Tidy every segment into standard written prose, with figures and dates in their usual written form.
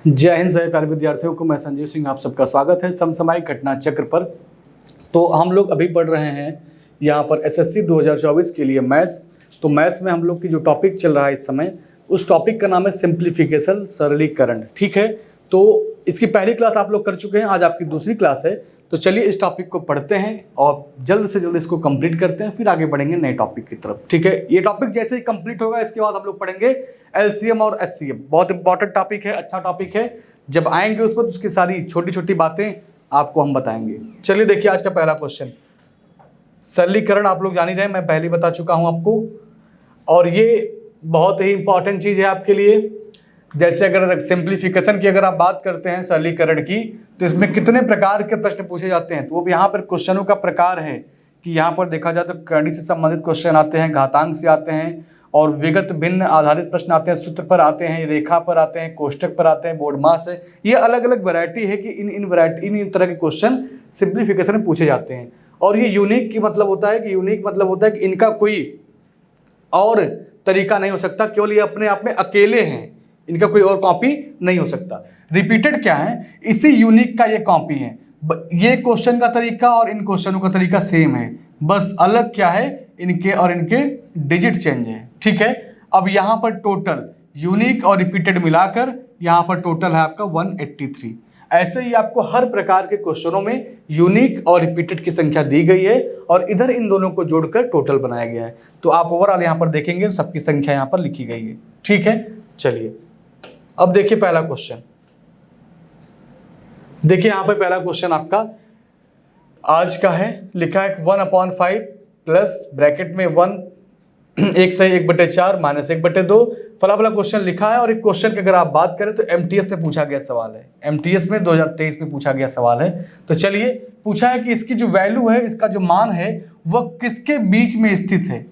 जय हिंद सभी प्यारे विद्यार्थियों को मैं संजीव सिंह आप सबका स्वागत है समसामयिक घटना चक्र पर। तो हम लोग अभी पढ़ रहे हैं यहाँ पर एसएससी 2024 के लिए मैथ्स। तो मैथ्स में हम लोग की जो टॉपिक चल रहा है इस समय, उस टॉपिक का नाम है सिंप्लीफिकेशन, सरलीकरण। ठीक है, तो इसकी पहली क्लास आप लोग कर चुके हैं, आज आपकी दूसरी क्लास है। तो चलिए इस टॉपिक को पढ़ते हैं और जल्द से जल्द इसको कंप्लीट करते हैं, फिर आगे बढ़ेंगे नए टॉपिक की तरफ। ठीक है, ये टॉपिक जैसे ही कंप्लीट होगा इसके बाद हम लोग पढ़ेंगे एलसीएम और एचसीएफ। बहुत इंपॉर्टेंट टॉपिक है, अच्छा टॉपिक है। जब आएंगे उस पर उसकी सारी छोटी छोटी बातें आपको हम बताएंगे। चलिए देखिए आज का पहला क्वेश्चन, सरलीकरण आप लोग जान ही रहे हैं, मैं पहले बता चुका हूं आपको, और ये बहुत ही इंपॉर्टेंट चीज़ है आपके लिए। जैसे अगर सिंप्लीफिकेशन की अगर आप बात करते हैं सरलीकरण की, तो इसमें कितने प्रकार के प्रश्न पूछे जाते हैं। तो वो यहाँ पर क्वेश्चनों का प्रकार है कि यहाँ पर देखा जाए तो करणी से संबंधित क्वेश्चन आते हैं, घातांक से आते हैं, और विगत भिन्न आधारित प्रश्न आते हैं, सूत्र पर आते हैं, रेखा पर आते हैं, कोष्टक पर आते हैं, बोर्ड मास है। ये अलग अलग वैरायटी है कि इन तरह के क्वेश्चन सिंप्लीफिकेशन में पूछे जाते हैं। और ये यूनिक की मतलब होता है कि इनका कोई और तरीका नहीं हो सकता, केवल ये अपने आप में अकेले हैं, इनका कोई और कॉपी नहीं हो सकता। रिपीटेड क्या है, इसी यूनिक का ये कॉपी है। ये क्वेश्चन का तरीका और इन क्वेश्चनों का तरीका सेम है, बस अलग क्या है, इनके और इनके डिजिट चेंज है। ठीक है, अब यहाँ पर टोटल यूनिक और रिपीटेड मिलाकर यहाँ पर टोटल है आपका 183। ऐसे ही आपको हर प्रकार के क्वेश्चनों में यूनिक और रिपीटेड की संख्या दी गई है और इधर इन दोनों को जोड़कर टोटल बनाया गया है। तो आप ओवरऑल यहाँ पर देखेंगे सबकी संख्या यहाँ पर लिखी गई है। ठीक है, चलिए अब देखिए पहला क्वेश्चन। देखिए यहाँ पर पहला क्वेश्चन आपका आज का है, लिखा है 1/5 प्लस ब्रैकेट में 1 1 से 1/4 माइनस 1/2 फला फला क्वेश्चन लिखा है। और एक क्वेश्चन की अगर आप बात करें तो एमटीएस में पूछा गया सवाल है, एमटीएस में 2023 में पूछा गया सवाल है। तो चलिए पूछा है कि इसकी जो वैल्यू है, इसका जो मान है वह किसके बीच में स्थित है,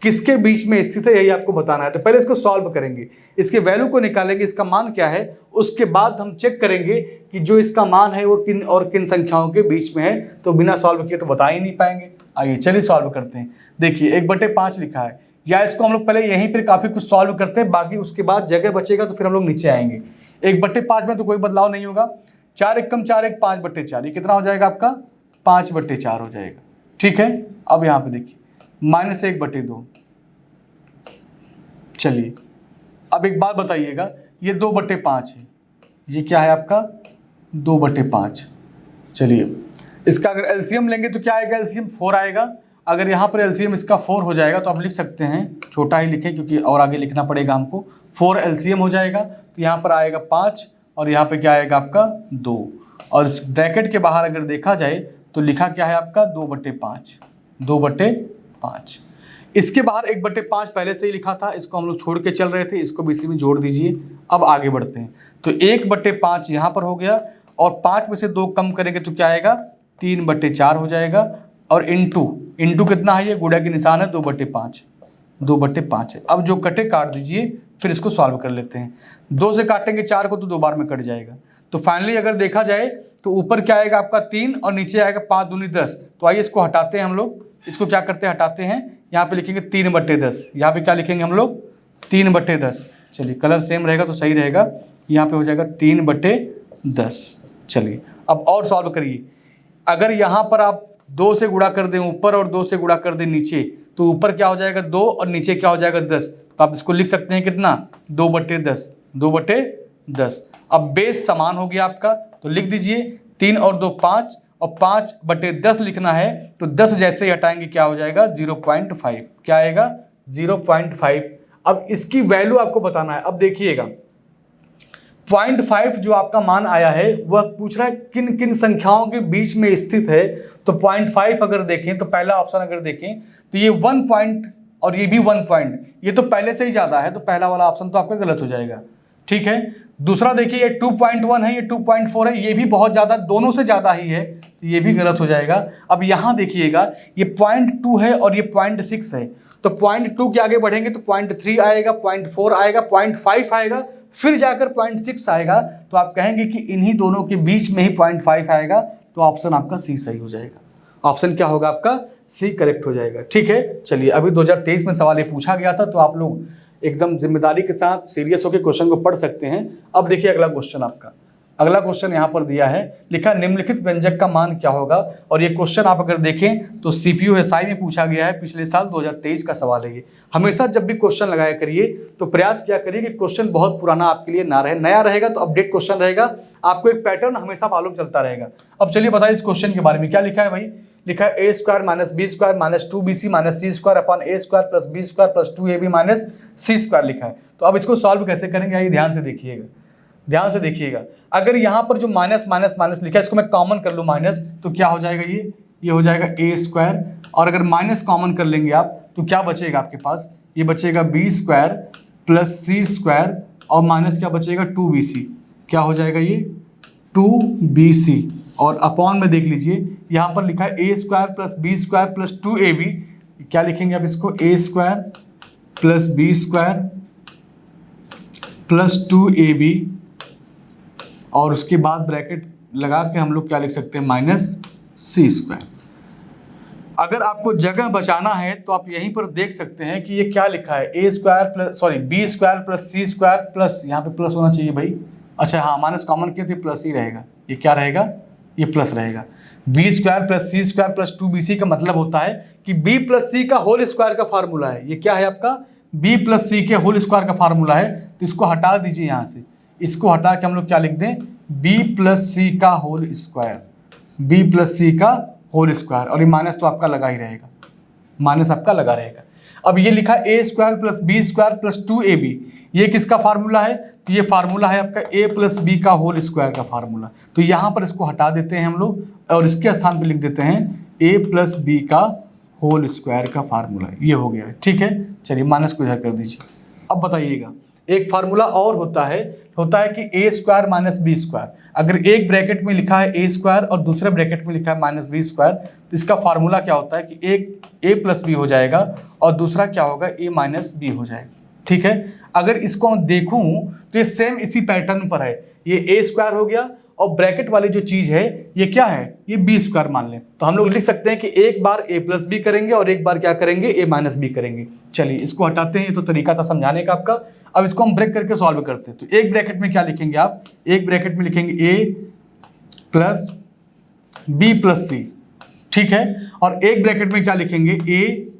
किसके बीच में स्थित है, यही आपको बताना है। तो पहले इसको सॉल्व करेंगे, इसके वैल्यू को निकालेंगे, इसका मान क्या है, उसके बाद हम चेक करेंगे कि जो इसका मान है वो किन और किन संख्याओं के बीच में है। तो बिना सॉल्व किए तो बता ही नहीं पाएंगे। आइए चलिए सॉल्व करते हैं। देखिए 1/5 लिखा है, या इसको हम लोग पहले यहीं पर काफी कुछ सॉल्व करते हैं, बाकी उसके बाद जगह बचेगा तो फिर हम लोग नीचे आएंगे। 1/5 में तो कोई बदलाव नहीं होगा, 4 × 4 = 5/4, ये कितना हो जाएगा आपका 5/4 हो जाएगा। ठीक है, अब यहाँ पे देखिए -1/2। चलिए अब एक बात बताइएगा, ये 2/5 है, ये क्या है आपका 2/5। चलिए इसका अगर एलसीएम लेंगे तो क्या आएगा, एलसीएम 4 आएगा। अगर यहाँ पर एलसीएम इसका 4 हो जाएगा तो आप लिख सकते हैं, छोटा ही लिखें क्योंकि और आगे लिखना पड़ेगा हमको। 4 एलसीएम हो जाएगा तो यहाँ पर आएगा 5 और यहाँ पे क्या आएगा आपका 2। और इस ब्रैकेट के बाहर अगर देखा जाए तो लिखा क्या है आपका 2/5। इसके बाहर 1/5 पहले से ही लिखा था, इसको हम लोग छोड़ के चल रहे थे, इसको भी इसी में जोड़ दीजिए। अब आगे बढ़ते हैं, तो 1/5 यहाँ पर हो गया और 5 में से 2 कम करेंगे तो क्या आएगा 3/4 हो जाएगा। और इंटू कितना है, ये गुणा के निशान है, 2/5 है। अब जो कटे काट दीजिए, फिर इसको सॉल्व कर लेते हैं। 2 से काटेंगे 4 को तो 2 बार में कट जाएगा। तो फाइनली अगर देखा जाए तो ऊपर क्या आएगा आपका 3 और नीचे आएगा 5 दूनी 10। तो आइए इसको हटाते हैं हम लोग, इसको क्या करते हैं हटाते हैं, यहाँ पे लिखेंगे 3/10। यहाँ पे क्या लिखेंगे हम लोग 3/10। चलिए कलर सेम रहेगा तो सही रहेगा, यहाँ पे हो जाएगा 3/10। चलिए अब और सॉल्व करिए। अगर यहाँ पर आप 2 से गुणा कर दें ऊपर और 2 से गुणा कर दें नीचे, तो ऊपर क्या हो जाएगा 2 और नीचे क्या हो जाएगा 10। तो आप इसको लिख सकते हैं कितना 2/10। अब बेस समान हो गया आपका, तो लिख दीजिए 3 और 2 5 और 5/10 लिखना है। तो 10 जैसे ही हटाएंगे क्या हो जाएगा 0.5, क्या आएगा 0.5। अब इसकी वैल्यू आपको बताना है। अब देखिएगा 0.5 जो आपका मान आया है वह पूछ रहा है किन किन संख्याओं के बीच में स्थित है। तो 0.5 अगर देखें तो पहला ऑप्शन अगर देखें तो ये 1 पॉइंट और ये भी 1 पॉइंट, ये तो पहले से ही ज़्यादा है, तो पहला वाला ऑप्शन तो आपका गलत हो जाएगा। ठीक है, दूसरा देखिए ये 2.1 है, ये 2.4 है, ये भी बहुत ज़्यादा, दोनों से ज़्यादा ही है, तो ये भी गलत हो जाएगा। अब यहाँ देखिएगा ये 0.2 है और ये 0.6 है, तो 0.2 के आगे बढ़ेंगे तो 0.3 आएगा, 0.4 आएगा, 0.5 आएगा, फिर जाकर 0.6 आएगा। तो आप कहेंगे कि इन्हीं दोनों के बीच में ही 0.5 आएगा, तो ऑप्शन आपका सी सही हो जाएगा। ऑप्शन क्या होगा आपका सी करेक्ट हो जाएगा। ठीक है, चलिए अभी 2023 में सवाल ये पूछा गया था, तो आप लोग एकदम जिम्मेदारी के साथ सीरियस होकर क्वेश्चन को पढ़ सकते हैं। अब देखिए अगला क्वेश्चन आपका, अगला क्वेश्चन यहाँ पर दिया है, लिखा निम्नलिखित व्यंजक का मान क्या होगा। और ये क्वेश्चन आप अगर देखें तो सीपीयू एसआई में पूछा गया है, पिछले साल 2023 का सवाल है ये। हमेशा जब भी क्वेश्चन लगाया करिए तो प्रयास किया करिए कि क्वेश्चन बहुत पुराना आपके लिए ना रहे, नया रहेगा तो अपडेट क्वेश्चन रहेगा, आपको एक पैटर्न हमेशा मालूम चलता रहेगा। अब चलिए बताइए इस क्वेश्चन के बारे में क्या लिखा है भाई। लिखा है A square minus B square minus 2bc minus C square upon A square plus B square plus 2ab minus C square लिखा है। तो अब इसको सॉल्व कैसे करेंगे, आइए ध्यान से देखिएगा, ध्यान से देखिएगा। अगर यहाँ पर जो माइनस माइनस माइनस लिखा है इसको मैं कॉमन कर लूँ माइनस, तो क्या हो जाएगा, ये हो जाएगा ए स्क्वायर। और अगर माइनस कॉमन कर लेंगे आप तो क्या बचेगा आपके पास, ये बचेगा B square plus C square और माइनस क्या बचेगा 2bc, क्या हो जाएगा ये 2bc। और अपॉन में देख लीजिए यहाँ पर लिखा है A square plus B square plus 2ab, क्या लिखेंगे आप इसको, A square plus B square plus 2ab और उसके बाद ब्रैकेट लगा के हम लोग क्या लिख सकते हैं, माइनस सी स्क्वायर। अगर आपको जगह बचाना है तो आप यहीं पर देख सकते हैं कि ये क्या लिखा है, A square plus B square plus C square plus, यहाँ पे प्लस होना चाहिए भाई, अच्छा हाँ माइनस कॉमन किया तो प्लस ही रहेगा, ये क्या रहेगा, ये प्लस रहेगा। B square plus C square plus 2bc का मतलब होता है कि बी प्लस सी का होल स्क्वायर का फार्मूला है, ये क्या है आपका, बी प्लस सी के होल स्क्वायर का फार्मूला है। तो इसको हटा दीजिए यहाँ से, इसको हटा के हम लोग क्या लिख दें, बी प्लस सी का होल स्क्वायर, बी प्लस सी का होल स्क्वायर, और ये माइनस तो आपका लगा ही रहेगा, माइनस आपका लगा रहेगा। अब ये लिखा A square plus B square plus 2ab, ये किसका फार्मूला है, तो ये फार्मूला है आपका ए प्लस बी का होल स्क्वायर का फार्मूला। तो यहाँ पर इसको हटा देते हैं हम लोग और इसके स्थान पर लिख देते हैं ए प्लस बी का होल स्क्वायर का फार्मूला, ये हो गया, ठीक है। चलिए माइनस को इधर कर दीजिए। अब बताइएगा एक फार्मूला और होता है कि ए स्क्वायर माइनस बी स्क्वायर, अगर एक ब्रैकेट में लिखा है ए स्क्वायर और दूसरे ब्रैकेट में लिखा है माइनस बी स्क्वायर, तो इसका फार्मूला क्या होता है कि एक ए प्लस बी हो जाएगा और दूसरा क्या होगा, ए माइनस बी हो जाएगा, ठीक है। अगर इसको मैं देखूं तो ये सेम इसी पैटर्न पर है, ये ए स्क्वायर हो गया और ब्रैकेट वाली जो चीज है ये क्या है, ये बी स्क्वायर मान लें। तो हम लोग लिख सकते हैं कि एक बार ए प्लस बी करेंगे और एक बार क्या करेंगे, ए माइनस बी करेंगे। चलिए इसको हटाते हैं, ये तो तरीका था समझाने का आपका। अब इसको हम ब्रेक करके सॉल्व करते हैं। तो एक ब्रैकेट में क्या लिखेंगे आप, एक ब्रैकेट में लिखेंगे ए प्लस बी प्लस सी, ठीक है। और एक ब्रैकेट में क्या लिखेंगे, ए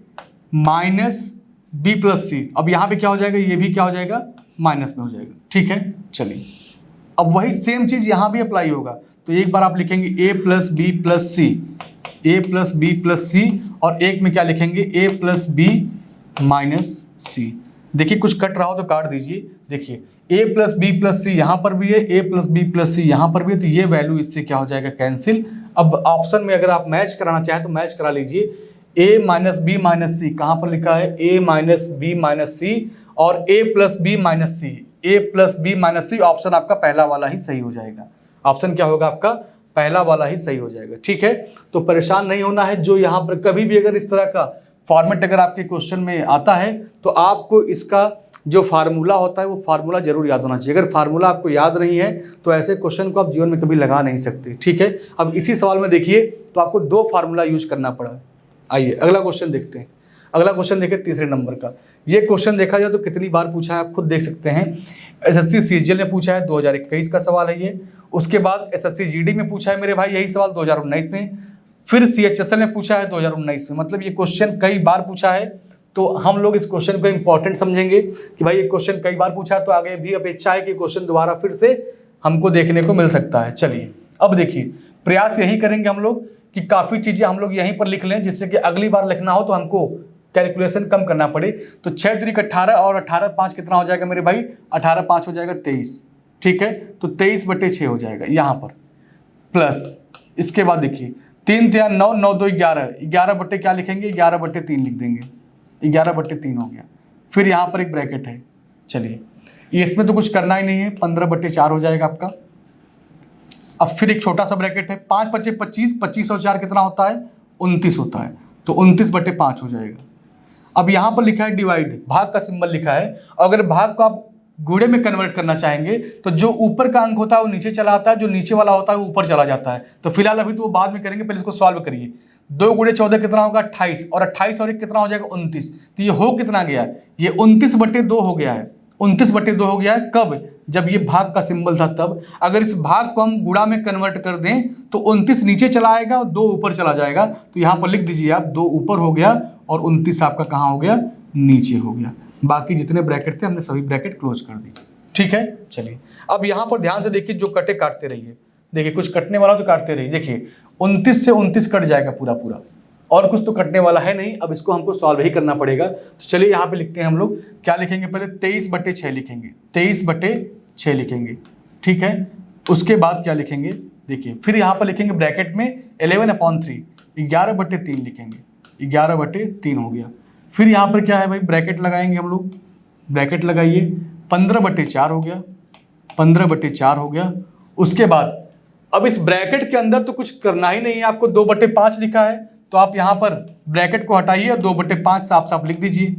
माइनस बी प्लस सी। अब यहाँ पे क्या हो जाएगा, ये भी क्या हो जाएगा, माइनस में हो जाएगा, ठीक है। चलिए अब वही सेम चीज यहाँ भी अप्लाई होगा। तो एक बार आप लिखेंगे ए प्लस बी प्लस सी, ए प्लस बी प्लस सी, और एक में क्या लिखेंगे, ए प्लस बी माइनस सी। देखिए कुछ कट रहा हो तो काट दीजिए। देखिए ए प्लस बी प्लस सी यहाँ पर भी है, ए प्लस बी प्लस सी यहाँ पर भी है, तो ये वैल्यू इससे क्या हो जाएगा, कैंसिल। अब ऑप्शन में अगर आप मैच कराना चाहें तो मैच करा लीजिए। ए माइनस बी माइनस सी कहाँ पर लिखा है, ए माइनस बी माइनस सी और ए प्लस बी माइनस सी, ए प्लस बी माइनस सी, ऑप्शन आपका पहला वाला ही सही हो जाएगा। ऑप्शन क्या होगा आपका, पहला वाला ही सही हो जाएगा, ठीक है। तो परेशान नहीं होना है। जो यहाँ पर कभी भी अगर इस तरह का फॉर्मेट अगर आपके क्वेश्चन में आता है तो आपको इसका जो फार्मूला होता है वो फार्मूला जरूर याद होना चाहिए। अगर फार्मूला आपको याद नहीं है तो ऐसे क्वेश्चन को आप जीवन में कभी लगा नहीं सकते, ठीक है। अब इसी सवाल में देखिए तो आपको दो फार्मूला यूज करना पड़ा। आइए अगला क्वेश्चन देखते हैं। अगला क्वेश्चन देखिए तीसरे नंबर का। ये क्वेश्चन देखा जाए तो कितनी बार पूछा है आप खुद देख सकते हैं। एसएससी सीजीएल में पूछा है, 2021 का सवाल है ये। उसके बाद एसएससी जीडी में पूछा है मेरे भाई यही सवाल 2019 में। फिर सीएचएसएल में पूछा है 2019 में। मतलब ये क्वेश्चन कई बार पूछा है। तो हम लोग इस क्वेश्चन को इंपॉर्टेंट समझेंगे कि भाई ये क्वेश्चन कई बार पूछा है, तो आगे भी अपेक्षा है कि क्वेश्चन दोबारा फिर से हमको देखने को मिल सकता है। चलिए अब देखिए प्रयास यही करेंगे हम लोग कि काफ़ी चीज़ें हम लोग यहीं पर लिख लें, जिससे कि अगली बार लिखना हो तो हमको कैलकुलेशन कम करना पड़े। तो 6 त्रिक 18 और 18 5 कितना हो जाएगा मेरे भाई, 18 5 हो जाएगा 23, ठीक है। तो 23/6 हो जाएगा यहाँ पर, प्लस इसके बाद देखिए 3 3 9 9 2 11, 11 बट्टे क्या लिखेंगे, 11/3 लिख देंगे, 11/3 हो गया। फिर यहाँ पर एक ब्रैकेट है। चलिए ये इसमें तो कुछ करना ही नहीं है, 15/4 हो जाएगा आपका। अब फिर एक छोटा सा ब्रैकेट है, 5 5 25, 25 और 4 कितना होता है, 29 होता है। तो 29/5 हो जाएगा। अब यहाँ पर लिखा है डिवाइड, भाग का सिंबल लिखा है। अगर भाग को आप गुणे में कन्वर्ट करना चाहेंगे तो जो ऊपर का अंक होता है वो नीचे चला आता है, जो नीचे वाला होता है वो ऊपर चला जाता है। तो फिलहाल अभी तो वो बाद में करेंगे, पहले इसको सॉल्व करिए। 2 गुणे 14 कितना होगा 28, और 28 और 1 कितना हो जाएगा 29। तो ये हो कितना गया, ये 29/2 हो गया है। 29/2 हो गया है कब, जब ये भाग का सिंबल था तब। अगर इस भाग को हम गुणा में कन्वर्ट कर दें तो 29 नीचे चला आएगा और 2 ऊपर चला जाएगा। तो यहाँ पर लिख दीजिए आप 2 ऊपर हो गया और 29 आपका कहाँ हो गया, नीचे हो गया। बाकी जितने ब्रैकेट थे हमने सभी ब्रैकेट क्लोज कर दी। ठीक है, चलिए अब यहाँ पर ध्यान से देखिए, जो कटे काटते रहिए। देखिए कुछ कटने वाला तो काटते रहिए। देखिए 29 से 29 कट जाएगा पूरा पूरा, और कुछ तो कटने वाला है नहीं। अब इसको हमको सॉल्व ही करना पड़ेगा। तो चलिए यहाँ पे लिखते हैं हम लोग, क्या लिखेंगे, पहले 23/6 लिखेंगे, 23/6 लिखेंगे। ठीक है, उसके बाद क्या लिखेंगे, देखिए फिर यहाँ पर लिखेंगे ब्रैकेट में 11/3, 11/3 लिखेंगे, 11/3 हो गया। फिर यहाँ पर क्या है भाई, ब्रैकेट लगाएंगे हम लोग, ब्रैकेट लगाइए, 15/4 हो गया, 15/4 हो गया। उसके बाद अब इस ब्रैकेट के अंदर तो कुछ करना ही नहीं है, आपको 2/5 लिखा है, तो आप यहाँ पर ब्रैकेट को हटाइए और 2/5 साफ साफ लिख दीजिए।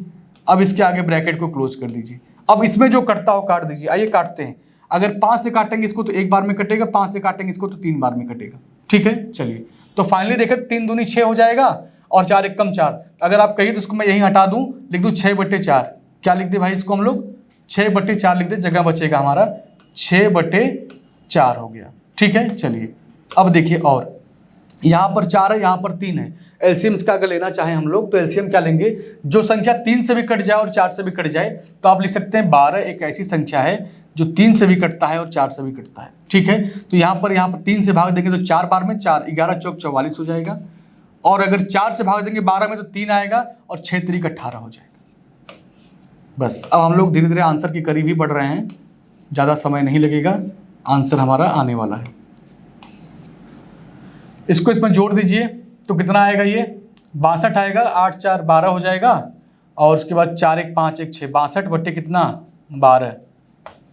अब इसके आगे ब्रैकेट को क्लोज कर दीजिए। अब इसमें जो कटता हो काट दीजिए। आइए काटते हैं। अगर 5 से काटेंगे इसको तो 1 बार में कटेगा, 5 से काटेंगे इसको तो 3 बार में कटेगा। ठीक है, चलिए तो फाइनली देखें 3 दूनी 6 हो जाएगा और 4 एकम 4। अगर आप कहिए तो इसको मैं यहीं हटा दूं, लिख दूं 6/4। क्या लिख दे भाई इसको हम लोग, 6/4 लिख दे, जगह बचेगा हमारा 6/4 हो गया। ठीक है, चलिए अब देखिए, और यहाँ पर 4 है, यहाँ पर 3 है। एलसीएम इसका अगर लेना चाहें हम लोग तो एलसीएम क्या लेंगे, जो संख्या 3 से भी कट जाए और 4 से भी कट जाए, तो आप लिख सकते हैं 12 एक ऐसी संख्या है जो 3 से भी कटता है और 4 से भी कटता है। ठीक है, तो यहाँ पर 3 से भाग देंगे तो 4 बार में 4, 11 चौक 44 हो जाएगा। और अगर 4 से भाग देंगे 12 में तो 3 आएगा और 6 3 18 हो जाएगा। बस अब हम लोग धीरे धीरे आंसर के करीब ही बढ़ रहे हैं, ज़्यादा समय नहीं लगेगा, आंसर हमारा आने वाला है। इसको इसमें जोड़ दीजिए तो कितना आएगा, ये 62 आएगा, 8 4 12 हो जाएगा। और उसके बाद 4 1 5 1 6, 62 बटे कितना 12,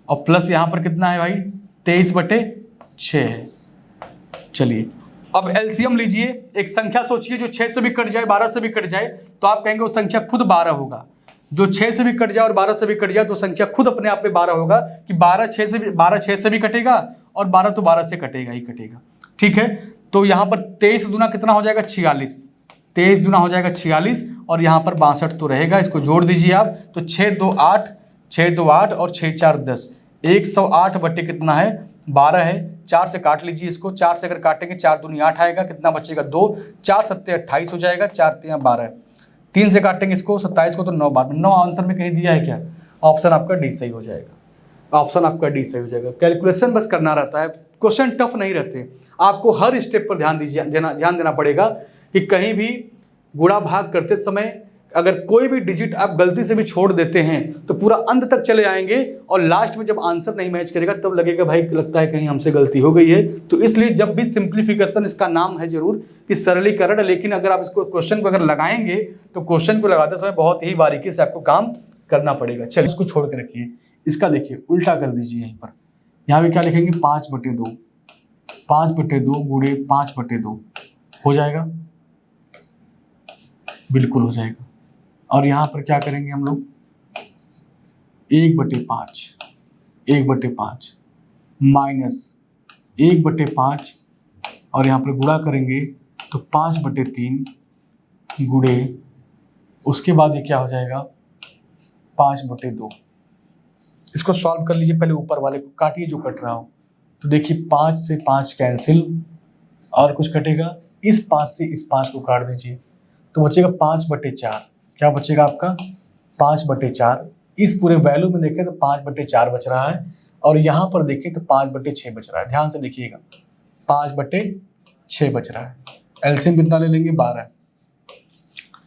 और प्लस यहाँ पर कितना है भाई 23/6 है। चलिए अब एलसीएम लीजिए, एक संख्या सोचिए जो 6 से भी कट जाए 12 से भी कट जाए, तो आप कहेंगे वो संख्या खुद 12 होगा। जो 6 से भी कट जाए और 12 से भी कट जाए तो संख्या खुद अपने आप में 12 होगा, कि 12 6 से भी कटेगा और 12 तो 12 से कटेगा ही कटेगा। ठीक है, तो यहाँ पर 23 दूना कितना हो जाएगा 46, 23 दूना हो जाएगा 46, और यहाँ पर 62 तो रहेगा। इसको जोड़ दीजिए आप तो 6 2 8, 6 2 8 और 6 4 10, 108 बटे कितना है 12 है। 4 से काट लीजिए इसको, 4 से अगर काटेंगे 4 दूनी 8 आएगा, कितना बचेगा 2, 4 7 28 हो जाएगा, 4 3 12। 3 से काटेंगे इसको 27 को तो 9 बार में, 9 आंसर में कहीं दिया है क्या, ऑप्शन आपका डी सही हो जाएगा, ऑप्शन आपका डी सही हो जाएगा। कैलकुलेशन बस करना रहता है, क्वेश्चन टफ नहीं रहते। आपको हर स्टेप पर ध्यान देना पड़ेगा कि कहीं भी गुणा भाग करते समय अगर कोई भी डिजिट आप गलती से भी छोड़ देते हैं तो पूरा अंत तक चले आएंगे, और लास्ट में जब आंसर नहीं मैच करेगा तब लगेगा भाई लगता है कहीं हमसे गलती हो गई है। तो इसलिए जब भी सिंप्लीफिकेशन, इसका नाम है जरूर कि सरलीकरण, लेकिन अगर आप इसको क्वेश्चन को अगर लगाएंगे तो क्वेश्चन को लगाते समय बहुत ही बारीकी से आपको काम करना पड़ेगा। चलिए इसको छोड़ के रखिए, इसका देखिए उल्टा कर दीजिए। यहीं पर यहाँ भी क्या लिखेंगे 5/2, 5/2 गुणे 5/2 हो जाएगा, बिल्कुल हो जाएगा। और यहाँ पर क्या करेंगे हम लोग 1/5, 1/5 माइनस 1/5, और यहाँ पर गुणा करेंगे तो 5/3 गुणे, उसके बाद ये क्या हो जाएगा 5/2। इसको सॉल्व कर लीजिए, पहले ऊपर वाले को काटिए जो कट रहा हो। तो देखिए 5 से 5 कैंसिल, और कुछ कटेगा, इस 5 से इस 5 को काट दीजिए तो बचेगा 5/4। क्या बचेगा आपका 5/4। इस पूरे वैल्यू में देखें तो 5/4 बच रहा है, और यहाँ पर देखें तो 5/6 बच रहा है। ध्यान से देखिएगा 5/6 बच रहा है। एलसीएम कितना ले लेंगे 12,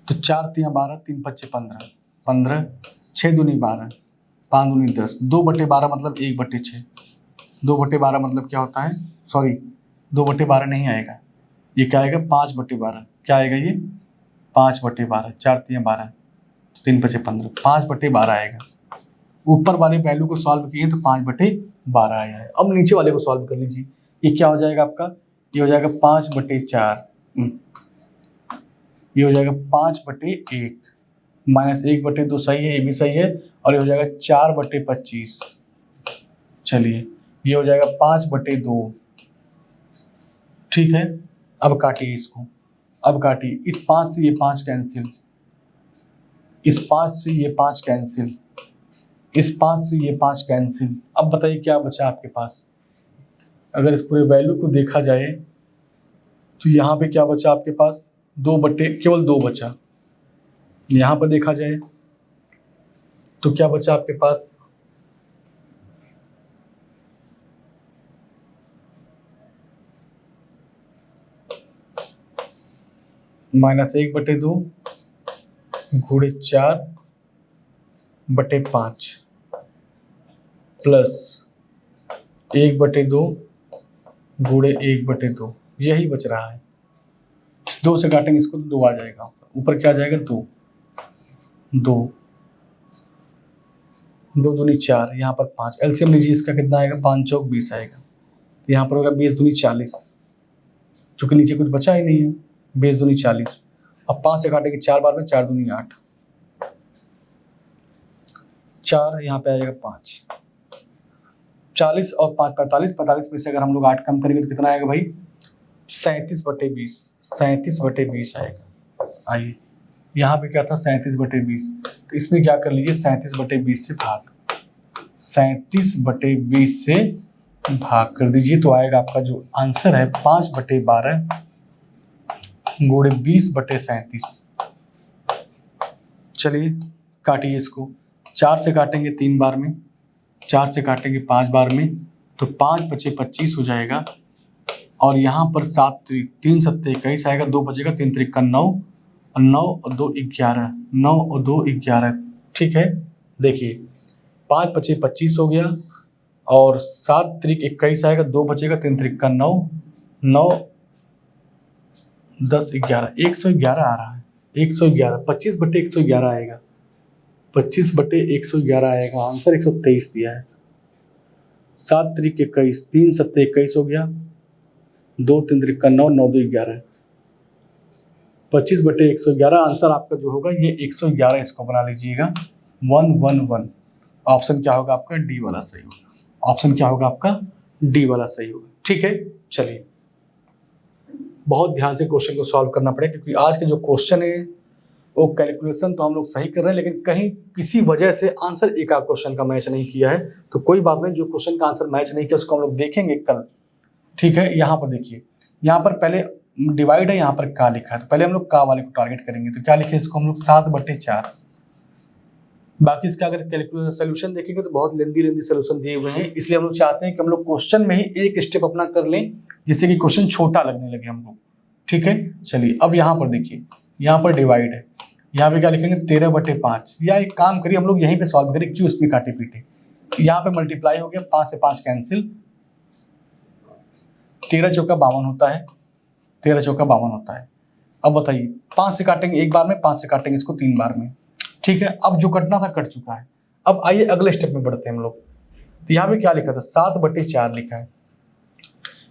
तो 4 3 12, 3 5 15, 15, 6 दूनी 12, 5 दूनी 10, 2/12 मतलब 1/6, 2/12 मतलब क्या होता है, सॉरी 2/12 नहीं आएगा, ये क्या आएगा 5/12। क्या आएगा ये 5/12, 4 3 12, 3 5 15, 5/12 आएगा। ऊपर वाले वैल्यू को सॉल्व किए तो 5/12 आया है। अब नीचे वाले को सॉल्व कर लीजिए, ये क्या हो जाएगा आपका, ये हो जाएगा 5/4, ये हो जाएगा 5/1 माइनस 1/2 सही है, ये भी सही है, और ये हो जाएगा 4/25। चलिए ये हो जाएगा 5/2। ठीक है, अब काटिए इसको, अब काटिए, इस 5 से ये 5 कैंसिल, इस 5 से ये 5 कैंसिल, इस 5 से ये 5 कैंसिल। अब बताइए क्या बचा आपके पास। अगर इस पूरे वैल्यू को देखा जाए तो यहाँ पे क्या बचा आपके पास, 2 बटे केवल 2 बचा। यहाँ पर देखा जाए तो क्या बचा आपके पास, -1/2 गुणे 4/5 प्लस 1/2 गुणे 1/2, यही बच रहा है। 2 से काटेंगे इसको तो 2 आ जाएगा, ऊपर क्या आ जाएगा 2, 2 दूनी 4, यहाँ पर 5, एलसीएम लीजिए इसका कितना आएगा, 5 चौक 20 आएगा। तो यहाँ पर होगा 20 दूनी 40, चूँकि नीचे कुछ बचा ही नहीं है, 20 दूनी 40। अब 5 से काटेंगे 4 बार में, 4 दूनी 8, 4 यहाँ पे आ जाएगा 5, 40 और 5 45, 45 में से अगर हम लोग 8 कम करेंगे तो कितना आएगा भाई, 37/20, 37/20 आएगा। आइए यहाँ पे क्या था 37/20, तो इसमें क्या कर लीजिए 37/20 से भाग, 37/20 से भाग कर दीजिए, तो आएगा आपका जो आंसर है 5/12 गुणे 20/37। चलिए काटिए इसको, 4 से काटेंगे 3 बार में, 4 से काटेंगे 5 बार में, तो 5 बचे 25 हो जाएगा। और यहाँ पर 7 3 7 21 आएगा, 2 बचेगा, 3 3 9, और 9 और 2 11, 9 और 2 11। ठीक है, देखिए 5 बचे 25 हो गया, और 7 3 21 आएगा, 2 बचेगा, 3 3 9, 9 10 11, 111 आ रहा है, 111, 25/111 आएगा, 25/111 आएगा, आंसर 123 दिया है। 7 3 21, 3 7 21 हो गया, 2 3 3 9, 9 2 11, 25/111 आंसर आपका जो होगा ये 111, इसको बना लीजिएगा 111। ऑप्शन क्या होगा आपका, डी वाला सही होगा। ऑप्शन क्या होगा आपका, डी वाला सही होगा। ठीक है, चलिए बहुत ध्यान से क्वेश्चन को सॉल्व करना पड़ेगा, क्योंकि आज के जो क्वेश्चन है वो कैलकुलेशन तो हम लोग सही कर रहे हैं, लेकिन कहीं किसी वजह से आंसर एक आध क्वेश्चन का मैच नहीं किया है, तो कोई बात नहीं, जो क्वेश्चन का आंसर मैच नहीं किया उसको हम लोग देखेंगे कल। ठीक है, यहाँ पर देखिए, यहाँ पर पहले डिवाइड है, यहाँ पर का लिखा है, तो पहले हम लोग का वाले को टारगेट करेंगे। तो क्या लिखे इसको हम लोग 7/4। बाकी इसका अगर कैलकुलेशन सोल्यूशन देखेंगे तो बहुत लेंदी सोल्यूशन दिए हुए हैं, इसलिए हम लोग चाहते हैं कि हम लोग क्वेश्चन में ही एक स्टेप अपना कर लें, जिससे कि क्वेश्चन छोटा लगने लगे हम लोग। ठीक है, चलिए अब यहाँ पर देखिए, यहाँ पर डिवाइड है, यहाँ पे क्या लिखेंगे 13/5, या एक काम करिए हम लोग यहीं पे सॉल्व करें, क्यों इसमें काटे पीटे। यहाँ पे मल्टीप्लाई हो गया, 5 से 5 कैंसिल, 13 चौका 52 होता है, 13 चौका 52 होता है। अब बताइए 5 से काटेंगे एक बार में, 5 से काटेंगे इसको 3 बार में। ठीक है, अब जो कटना था कट चुका है। अब आइए अगले स्टेप में बढ़ते हैं हम लोग। तो यहाँ पे क्या लिखा था 7/4 लिखा है,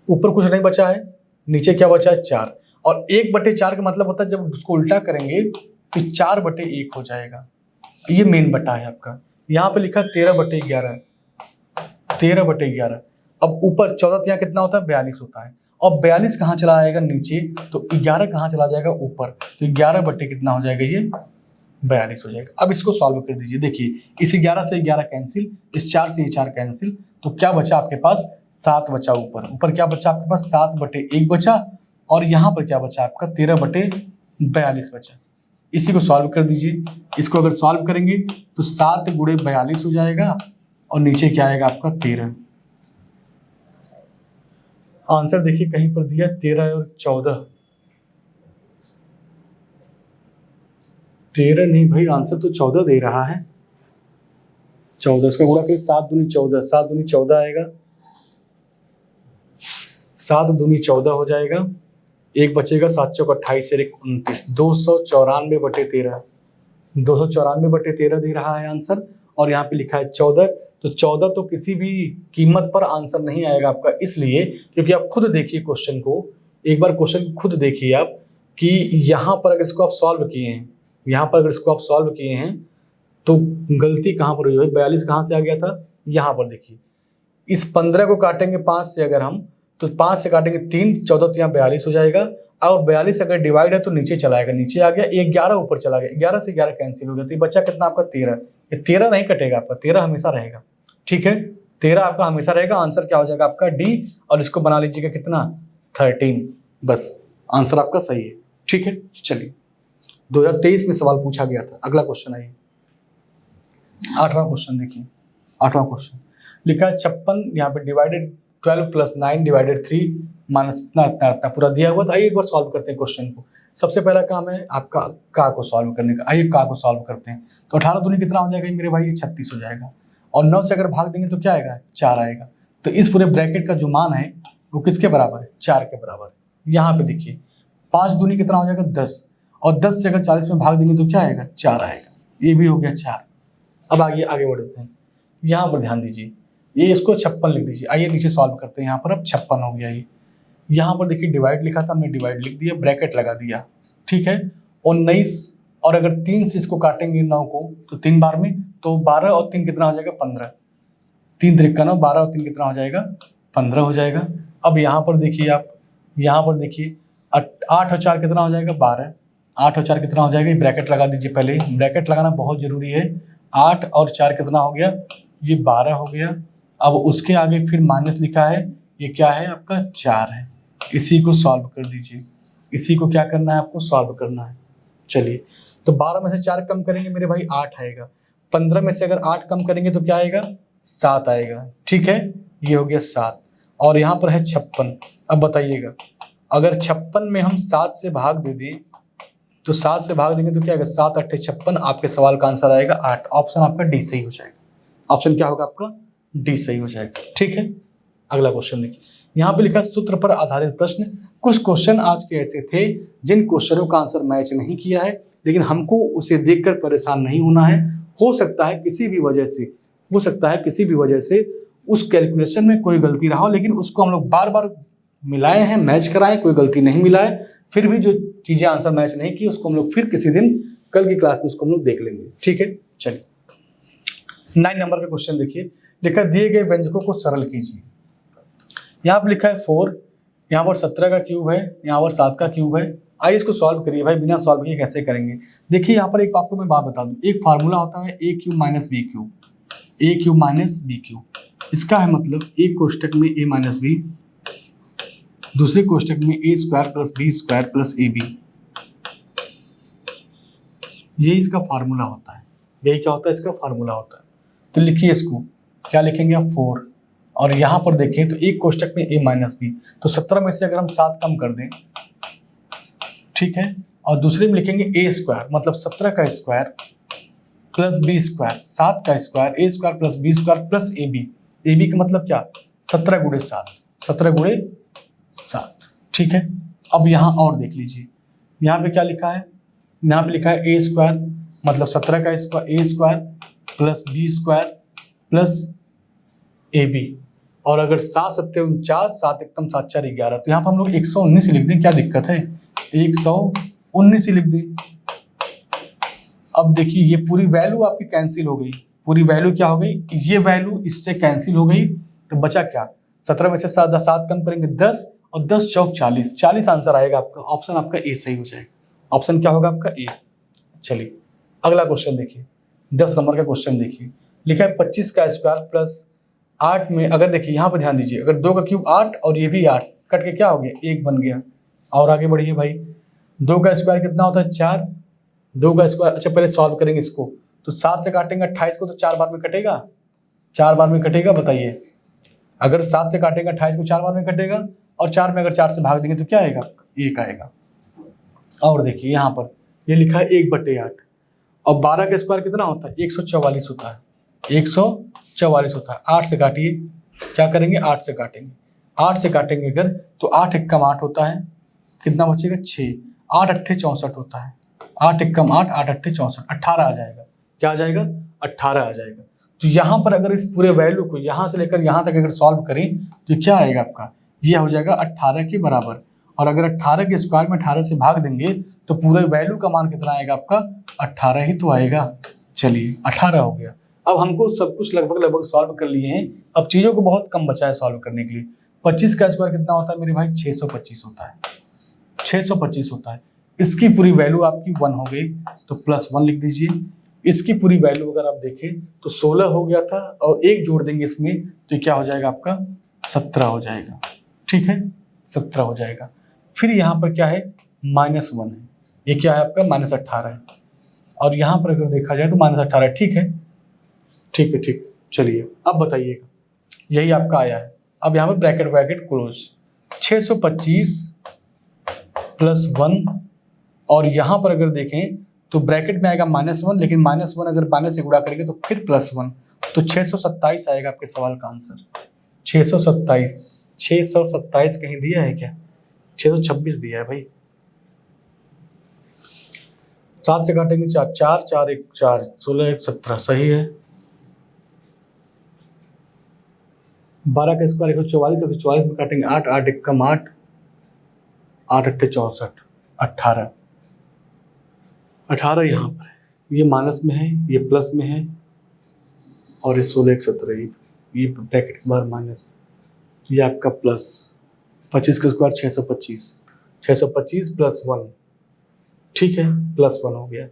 ऊपर कुछ नहीं बचा है, नीचे क्या बचा है 4, और 1/4 का मतलब होता है जब उसको उल्टा करेंगे तो 4/1 हो जाएगा, ये मेन बटा है आपका। यहाँ पे लिखा 13/11, 13/11। अब ऊपर 14 यहाँ कितना होता है 42 होता है, और 42 कहाँ चला जाएगा नीचे, तो 11 कहाँ चला जाएगा ऊपर, तो 11 बटे कितना हो जाएगा ये 42 हो जाएगा। अब इसको सॉल्व कर दीजिए, देखिए इस 11 से 11 कैंसिल, इस 4 से ये 4 कैंसिल, तो क्या बचा आपके पास 7 बचा, ऊपर क्या बचा आपके पास 7/1 बचा, और यहाँ पर क्या बचा आपका 13/42 बचा। इसी को सॉल्व कर दीजिए, इसको अगर सॉल्व करेंगे तो 7 गुणे 42 हो जाएगा, और नीचे क्या आएगा आपका 13। आंसर देखिए कहीं पर दिया 13 और 14, 13 नहीं भाई, आंसर तो 14 दे रहा है, 14 इसका गुणा फिर 7 दूनी 14, 7 दूनी 14 आएगा, 7 दूनी 14 हो जाएगा, एक बचेगा, 7 चौक 28 से 29, 294/13, 294/13 दे रहा है आंसर। और यहाँ पे लिखा है 14, तो 14 तो किसी भी कीमत पर आंसर नहीं आएगा आपका, इसलिए क्योंकि आप खुद देखिए क्वेश्चन को, एक बार क्वेश्चन को खुद देखिए आप, कि यहाँ पर अगर इसको आप सॉल्व किए हैं, यहाँ पर अगर इसको आप सॉल्व किए हैं तो गलती कहाँ पर हुई है, 42 कहाँ से आ गया था, यहाँ पर देखिए, इस 15 को काटेंगे 5 से अगर हम, तो 5 से काटेंगे 3, 14 तो यहाँ 42 हो जाएगा, और 42 अगर डिवाइड है तो नीचे चला आएगा, नीचे आ गया, 11 ऊपर चला गया, 11 से 11 कैंसिल हो गया, तो ये बचा कितना आपका 13। ये 13 नहीं कटेगा आपका, 13 हमेशा रहेगा। ठीक है, 13 आपका हमेशा रहेगा। आंसर क्या हो जाएगा आपका डी, और इसको बना लीजिएगा कितना 13, बस आंसर आपका सही है। ठीक है, चलिए 2023 में सवाल पूछा गया था। अगला क्वेश्चन आइए, 8वां क्वेश्चन देखिए। 8वां क्वेश्चन लिखा है 56 यहाँ पे डिवाइडेड 12 + 9 / 3 माइनस इतना इतना इतना पूरा दिया हुआ था। आइए एक बार सॉल्व करते हैं क्वेश्चन को। सबसे पहला काम है आपका का को सॉल्व करने का। आइए का को सॉल्व करते हैं। तो 18 दूनी कितना हो जाएगा मेरे भाई, ये 36 हो जाएगा, और 9 से अगर भाग देंगे तो क्या आएगा, 4 आएगा। तो इस पूरे ब्रैकेट का जो मान है वो किसके बराबर है, 4 के बराबर है। यहाँ पे देखिए 5 दूनी कितना हो जाएगा 10, और 10 से अगर 40 में भाग देंगे तो क्या आएगा, 4 आएगा। ये भी हो गया 4। अब आगे बढ़ते हैं। यहाँ पर ध्यान दीजिए, ये इसको 56 लिख दीजिए। आइए नीचे सॉल्व करते हैं। यहाँ पर अब 56 हो गया। ये यहाँ पर देखिए डिवाइड लिखा था, हमने डिवाइड लिख दिया, ब्रैकेट लगा दिया। ठीक है, 19, और अगर 3 से इसको काटेंगे 9 को तो 3 बार में, तो 12 और 3 कितना हो जाएगा 15, 3 त्रिक का 9, 12 और 3 कितना हो जाएगा 15 हो जाएगा। अब यहाँ पर देखिए आप, यहाँ पर देखिए 8 और 4 कितना हो जाएगा 12, 8 और 4 कितना हो जाएगा, ब्रैकेट लगा दीजिए। पहले ब्रैकेट लगाना बहुत जरूरी है। 8 और 4 कितना हो गया, ये 12 हो गया। अब उसके आगे फिर माइनस लिखा है, ये क्या है आपका 4 है। इसी को सॉल्व कर दीजिए। इसी को क्या करना है आपको, सॉल्व करना है। चलिए, तो 12 में से 4 कम करेंगे मेरे भाई 8 आएगा। 15 में से अगर 8 कम करेंगे तो क्या आएगा, 7 आएगा। ठीक है, ये हो गया 7, और यहाँ पर है 56। अब बताइएगा, अगर 56 में हम 7 से भाग दे दें तो 7 से भाग देंगे तो क्या आएगा, 7 8 56। आपके सवाल का आंसर आएगा 8। ऑप्शन आपका डी सही हो जाएगा। ऑप्शन क्या होगा आपका, डी सही हो जाएगा। ठीक है, अगला क्वेश्चन देखिए। यहाँ पे लिखा सूत्र पर आधारित प्रश्न। कुछ क्वेश्चन आज के ऐसे थे जिन क्वेश्चनों का आंसर मैच नहीं किया है, लेकिन हमको उसे देखकर परेशान नहीं होना है। हो सकता है किसी भी वजह से उस कैलकुलेशन में कोई गलती रहा हो, लेकिन उसको हम लोग बार बार मिलाए हैं, मैच कराएं, कोई गलती नहीं मिलाए। फिर भी जो चीजें आंसर मैच नहीं की उसको हम लोग फिर किसी दिन कल की क्लास में उसको हम लोग देख लेंगे। ठीक है, चलिए 9 नंबर का क्वेश्चन देखिए। लिखा दिए गए व्यंजकों को सरल कीजिए। यहाँ पर लिखा है 4, यहाँ पर 17 का क्यूब है, यहाँ पर 7 का क्यूब है। आइए इसको सॉल्व करिए भाई, बिना सॉल्व किए कैसे करेंगे। देखिए यहाँ पर एक आपको मैं बात बता दूं, एक फार्मूला होता है a cube minus B cube, a cube minus B cube. इसका है मतलब एक कोष्टक में a माइनस बी, दूसरे कोष्टक में a square plus B square plus A B. यही इसका फार्मूला होता है। यही क्या होता है, इसका फार्मूला होता है। तो लिखिए इसको, क्या लिखेंगे आप 4, और यहाँ पर देखें तो एक कोष्टक में a माइनस बी, तो 17 में से अगर हम 7 कम कर दें, ठीक है, और दूसरे में लिखेंगे a स्क्वायर, मतलब 17 का स्क्वायर प्लस बी स्क्वायर, 7 का square, a square plus B square plus A B का मतलब क्या, 17 गुणे 7, 17 गुणे 7। ठीक है, अब यहाँ और देख लीजिए, यहाँ पे क्या लिखा है, यहाँ पे लिखा है a स्क्वायर, मतलब 17 का square, a square plus B square plus A B, और अगर 7 7 49, 7 एकम 7 4 11, तो यहाँ पर हम लोग 119 ही लिख दें, क्या दिक्कत है, 119 ही लिख दें। अब देखिए ये पूरी वैल्यू आपकी कैंसिल हो गई, पूरी वैल्यू क्या हो गई, ये वैल्यू इससे कैंसिल हो गई, तो बचा क्या, 17 में से 7 कम करेंगे 10, और 10 चौक 40, 40 आंसर आएगा आपका। ऑप्शन आपका ए सही हो जाएगा। ऑप्शन क्या होगा आपका ए। चलिए अगला क्वेश्चन देखिए, 10 नंबर का क्वेश्चन देखिए। लिखा है 25 का स्क्वायर प्लस 8 में, अगर देखिए यहाँ पर ध्यान दीजिए, अगर 2 का क्यूब 8 और ये भी 8 कट के क्या हो गया, 1 बन गया। और आगे बढ़िए भाई, 2 का स्क्वायर कितना होता है 4, 2 का स्क्वायर, अच्छा पहले सॉल्व करेंगे इसको, तो 7 से काटेंगे 28 को तो 4 बार में कटेगा, 4 बार में कटेगा, बताइए। अगर 7 से काटेंगे 28 को 4 बार में कटेगा, और 4 में अगर 4 से भाग देंगे तो क्या आएगा, 1 आएगा। और देखिए यहाँ पर ये लिखा है 1/8, और 12 का स्क्वायर कितना होता है, 144 होता है, 144 होता है। 8 से काटिए, क्या करेंगे, 8 से काटेंगे, 8 से काटेंगे अगर, तो 8 एकम 8 होता है, कितना बचेगा 6, 8 8 64 होता है, 8 एकम 8, 8 8 64, 18 आ जाएगा। क्या आ जाएगा, 18 आ जाएगा। तो यहाँ पर अगर इस पूरे वैल्यू को यहाँ से लेकर यहाँ तक अगर सॉल्व करें तो क्या आएगा आपका, ये हो जाएगा 18 के बराबर। और अगर 18 के स्क्वायर में 18 से भाग देंगे तो पूरे वैल्यू का मान कितना आएगा आपका, 18 ही तो आएगा। चलिए 18 हो गया। अब हमको सब कुछ लगभग सॉल्व कर लिए हैं, अब चीज़ों को बहुत कम बचा है सॉल्व करने के लिए। 25 का स्क्वायर कितना होता है मेरे भाई, 625 होता है। 625 होता है। इसकी पूरी वैल्यू आपकी 1 हो गई तो +1 लिख दीजिए। इसकी पूरी वैल्यू अगर आप देखें तो 16 हो गया था और 1 जोड़ देंगे इसमें तो क्या हो जाएगा आपका 17 हो जाएगा। ठीक है, 17 हो जाएगा। फिर यहाँ पर क्या है -1 है, ये क्या है आपका -18 है और यहाँ पर अगर देखा जाए तो -18। ठीक है, ठीक है, ठीक। चलिए अब बताइएगा, यही आपका आया है। अब यहाँ पर ब्रैकेट ब्रैकेट क्लोज, 625 + 1 और यहाँ पर अगर देखें तो ब्रैकेट में आएगा -1, लेकिन -1 अगर -1 से गुणा करेंगे तो फिर +1 तो 627 आएगा आपके सवाल का आंसर। 627 कहीं दिया है क्या? 626 दिया है भाई। 7 से काटेंगे 4, 4 4 1 4, 16 1 17 सही है। 12 का स्क्वायर 144, 144 में काटेंगे 8, 8 1 कम 8, 8 8 64, 18 18 यहाँ पर है, ये माइनस में है, ये प्लस में है और ये 16 1 17, ये ब्रैकेट के बाहर माइनस, ये आपका प्लस। 25 का स्क्वायर 625, 625 + 1, ठीक है, +1 हो गया।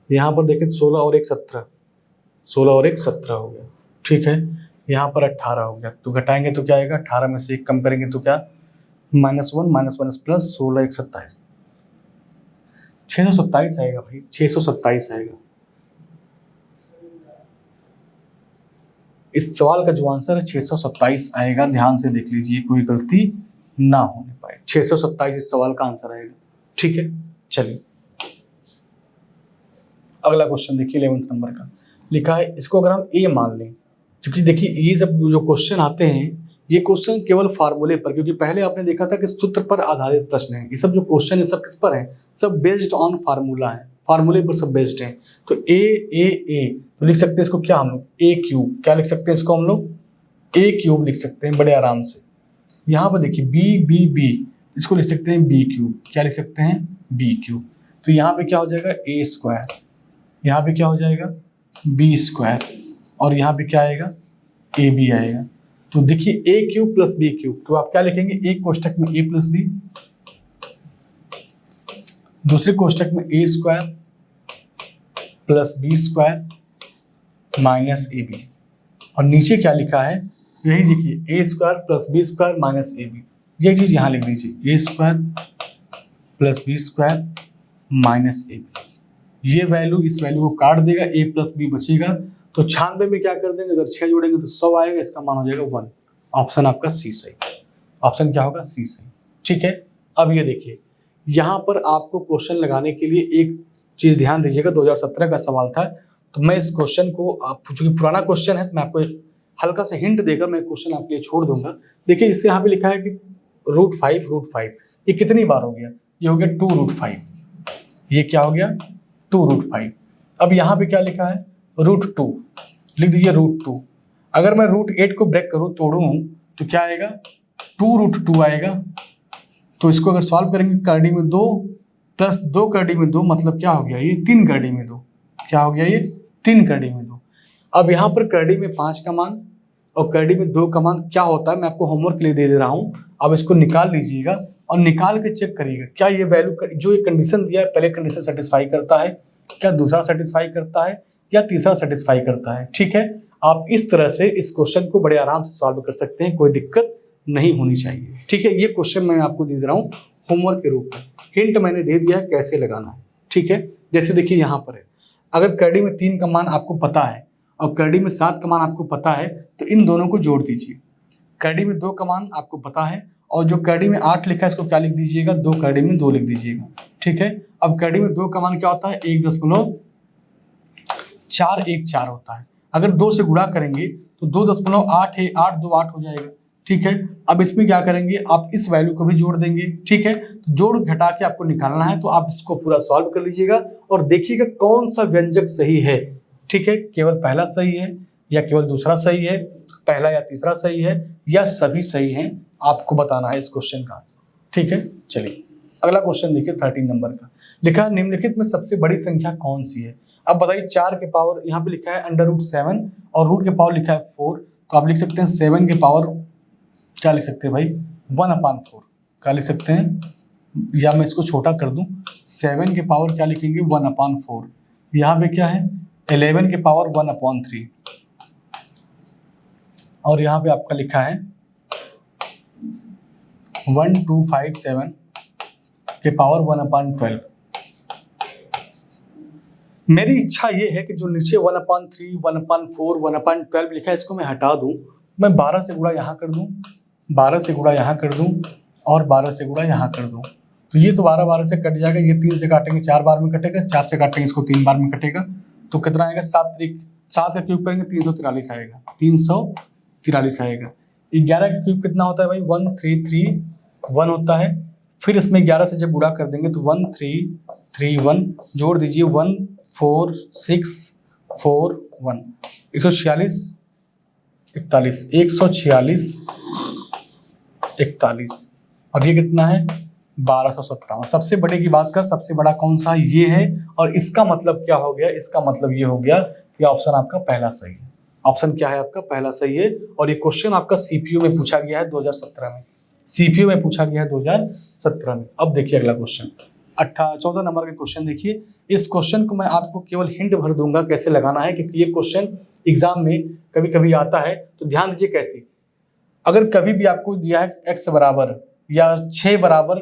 यहाँ पर देखें 16 और 1 17, 16 और 1 17 हो गया। ठीक है, यहाँ पर 18 हो गया तो घटाएंगे तो क्या आएगा, 18 में से 1 कम करेंगे तो क्या -1 -1 प्लस 16 1 27, 627 आएगा भाई, 627 आएगा। इस सवाल का जो आंसर है 627 आएगा, ध्यान से देख लीजिए कोई गलती ना होने पाए। 627 इस सवाल का आंसर आएगा। ठीक है, चलिए अगला क्वेश्चन देखिए 11th नंबर का लिखा है, इसको अगर हम ए मान लें, क्योंकि देखिए ये सब जो क्वेश्चन आते हैं ये क्वेश्चन केवल फार्मूले पर, क्योंकि पहले आपने देखा था कि सूत्र पर आधारित प्रश्न है, ये सब जो क्वेश्चन है सब किस पर है, सब बेस्ड ऑन फार्मूला है, फार्मूले पर सब बेस्ड है। तो ए तो लिख सकते हैं इसको क्या हम लोग ए क्यूब, क्या लिख सकते हैं इसको हम लोग ए क्यूब लिख सकते हैं बड़े आराम से। यहाँ पर देखिए बी इसको लिख सकते हैं बी क्यूब, क्या लिख सकते हैं बी क्यूब। तो यहाँ पे क्या हो जाएगा ए स्क्वायर, यहाँ पे क्या हो जाएगा बी स्क्वायर और यहाँ पे क्या आएगा ए बी आएगा। तो देखिए ए क्यूब प्लस बी क्यूब, तो आप क्या लिखेंगे एक कोष्टक में ए प्लस बी, दूसरे कोष्टक में A square plus B square minus A B, और नीचे क्या लिखा है यही देखिए A square plus B square minus A B, ये चीज यहाँ लिख दीजिए A square plus B square minus A B. ये वैल्यू इस वैल्यू को काट देगा, ए प्लस बी बचेगा, तो 96 में क्या कर देंगे, अगर 6 जोड़ेंगे तो 100 आएगा, इसका मान हो जाएगा 1। ऑप्शन आपका सी सही, ऑप्शन क्या होगा सी सही। ठीक है, अब ये देखिए यहाँ पर आपको क्वेश्चन लगाने के लिए एक चीज ध्यान दीजिएगा, 2017 का सवाल था, तो मैं इस क्वेश्चन को आप चूंकि पुराना क्वेश्चन है तो मैं आपको एक हल्का सा हिंट देकर मैं क्वेश्चन आपके लिए छोड़ दूंगा। देखिए इससे यहाँ पे लिखा है कि √5 ये कितनी बार हो गया, ये हो गया 2√5, ये क्या हो गया 2√5। अब यहाँ पे क्या लिखा है √2, लिख दीजिए √2। अगर मैं √8 को ब्रेक करूँ तोड़ूँ तो क्या आएगा 2√2 आएगा। तो इसको अगर सॉल्व करेंगे करड़ी में 2 प्लस 2 करड़ी में 2 मतलब क्या हो गया ये 3 करड़ी में 2, क्या हो गया ये 3 करड़ी में 2। अब यहाँ पर करड़ी में 5 का मान और करड़ी में 2 का मान क्या होता है मैं आपको होमवर्क के लिए दे रहा हूँ, अब इसको निकाल लीजिएगा और निकाल के चेक करिएगा क्या ये वैल्यू जो ये कंडीशन दिया है पहले कंडीशन सेटिस्फाई करता है, क्या दूसरा सेटिस्फाई करता है या तीसरा सेटिस्फाई करता है। ठीक है, आप इस तरह से इस क्वेश्चन को बड़े आराम से सॉल्व कर सकते हैं, कोई दिक्कत नहीं होनी चाहिए। ठीक है, ये क्वेश्चन मैं आपको दे रहा हूँ होमवर्क के रूप में, हिंट मैंने दे दिया है कैसे लगाना है। ठीक है, जैसे देखिए यहाँ पर है, अगर करड़ी में 3 का मान आपको पता है और करड़ी में 7 का मान आपको पता है तो इन दोनों को जोड़ दीजिए। करड़ी में 2 का मान आपको पता है और जो करड़ी में 8 लिखा है इसको क्या लिख दीजिएगा 2 करड़ी में 2 लिख दीजिएगा। ठीक है, अब करड़ी में 2 का मान क्या होता है 1.414 होता है, अगर 2 से गुणा करेंगे तो 2.8 है, 8 2 8 हो जाएगा। ठीक है, अब इसमें क्या करेंगे आप इस वैल्यू को भी जोड़ देंगे। ठीक है, तो जोड़ घटा के आपको निकालना है, तो आप इसको पूरा सॉल्व कर लीजिएगा और देखिएगा कौन सा व्यंजक सही है। ठीक है, केवल पहला सही है या केवल दूसरा सही है, पहला या तीसरा सही है या सभी सही हैं, आपको बताना है इस क्वेश्चन का आंसर। ठीक है, चलिए अगला क्वेश्चन देखिए 13 नंबर का लिखा है निम्नलिखित में सबसे बड़ी संख्या कौन सी है। अब बताइए 4 के पावर यहाँ पे लिखा है √7 और रूट के पावर लिखा है 4, तो आप लिख सकते हैं 7 के पावर क्या लिख सकते हैं भाई 1/4, क्या लिख सकते हैं या मैं इसको छोटा कर दूं, 7 के पावर क्या लिखेंगे 1/4, यहाँ पे क्या है 11 के पावर 1/3, और यहाँ पे आपका लिखा है 1257 के पावर 1/12। मेरी इच्छा ये है कि जो नीचे 1/3, 1/4, 1/12 लिखा है इसको मैं हटा दूं, मैं 12 से गुणा यहाँ कर दूं, 12 से गुणा यहाँ कर दूं और 12 से गुणा यहाँ कर दूं, तो ये तो 12 से कट जाएगा, ये 3 से काटेंगे 4 बार में कटेगा, 4 से काटेंगे इसको 3 बार में कटेगा, तो कितना आएगा 7 का क्यूब करेंगे 343 आएगा, 343 आएगा। 11 का क्यूब कितना होता है भाई 1331 होता है, फिर इसमें 11 से जब गुणा कर देंगे तो 1331 जोड़ दीजिए 14641, 146 41, 146 41, और ये कितना है 1257। सबसे बड़े की बात कर, सबसे बड़ा कौन सा ये है, और इसका मतलब क्या हो गया, इसका मतलब ये हो गया कि ऑप्शन आपका पहला सही है। ऑप्शन क्या है आपका पहला सही है, और ये क्वेश्चन आपका सीपीयू में पूछा गया है 2017 में, सीपीयू में पूछा गया है 2017 में। अब देखिए अगला क्वेश्चन 14 नंबर का क्वेश्चन देखिए। इस क्वेश्चन को मैं आपको केवल हिंट भर दूंगा कैसे लगाना है, क्योंकि ये क्वेश्चन एग्जाम में कभी कभी आता है, तो ध्यान दीजिए कैसे। अगर कभी भी आपको दिया है x बराबर या 6 बराबर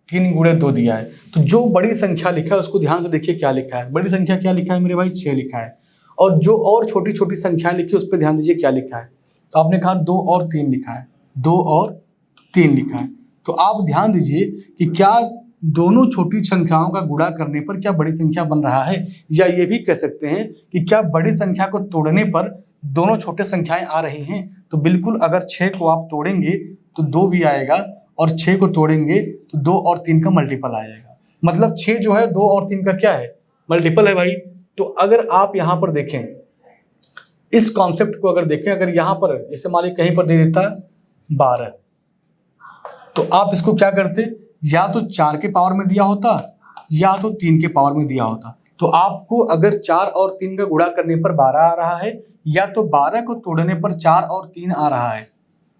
3 गुणे 2 दिया है, तो जो बड़ी संख्या लिखा है उसको ध्यान से देखिए क्या लिखा है। बड़ी संख्या क्या लिखा है मेरे भाई 6 लिखा है, और जो और छोटी छोटी संख्याएं लिखी है उस पर ध्यान दीजिए क्या लिखा है। तो आपने कहा 2 और 3 लिखा है, 2 और 3 लिखा है, तो आप ध्यान दीजिए कि क्या दोनों छोटी संख्याओं का गुणा करने पर क्या बड़ी संख्या बन रहा है, या ये भी कह सकते हैं कि क्या बड़ी संख्या को तोड़ने पर दोनों छोटे संख्याएं आ रही हैं। तो बिल्कुल अगर 6 को आप तोड़ेंगे तो 2 भी आएगा, और 6 को तोड़ेंगे तो 2 और 3 का मल्टीपल आ जाएगा, मतलब 6 जो है 2 और 3 का क्या है मल्टीपल है भाई। तो अगर आप यहाँ पर देखें इस कॉन्सेप्ट को, अगर देखें अगर यहाँ पर जैसे मान लीजिए कहीं पर दे देता 12, तो आप इसको क्या करते, या तो 4 के पावर में दिया होता या तो 3 के पावर में दिया होता। तो आपको अगर 4 और 3 का गुणा करने पर 12 आ रहा है, या तो 12 को तोड़ने पर 4 और 3 आ रहा है,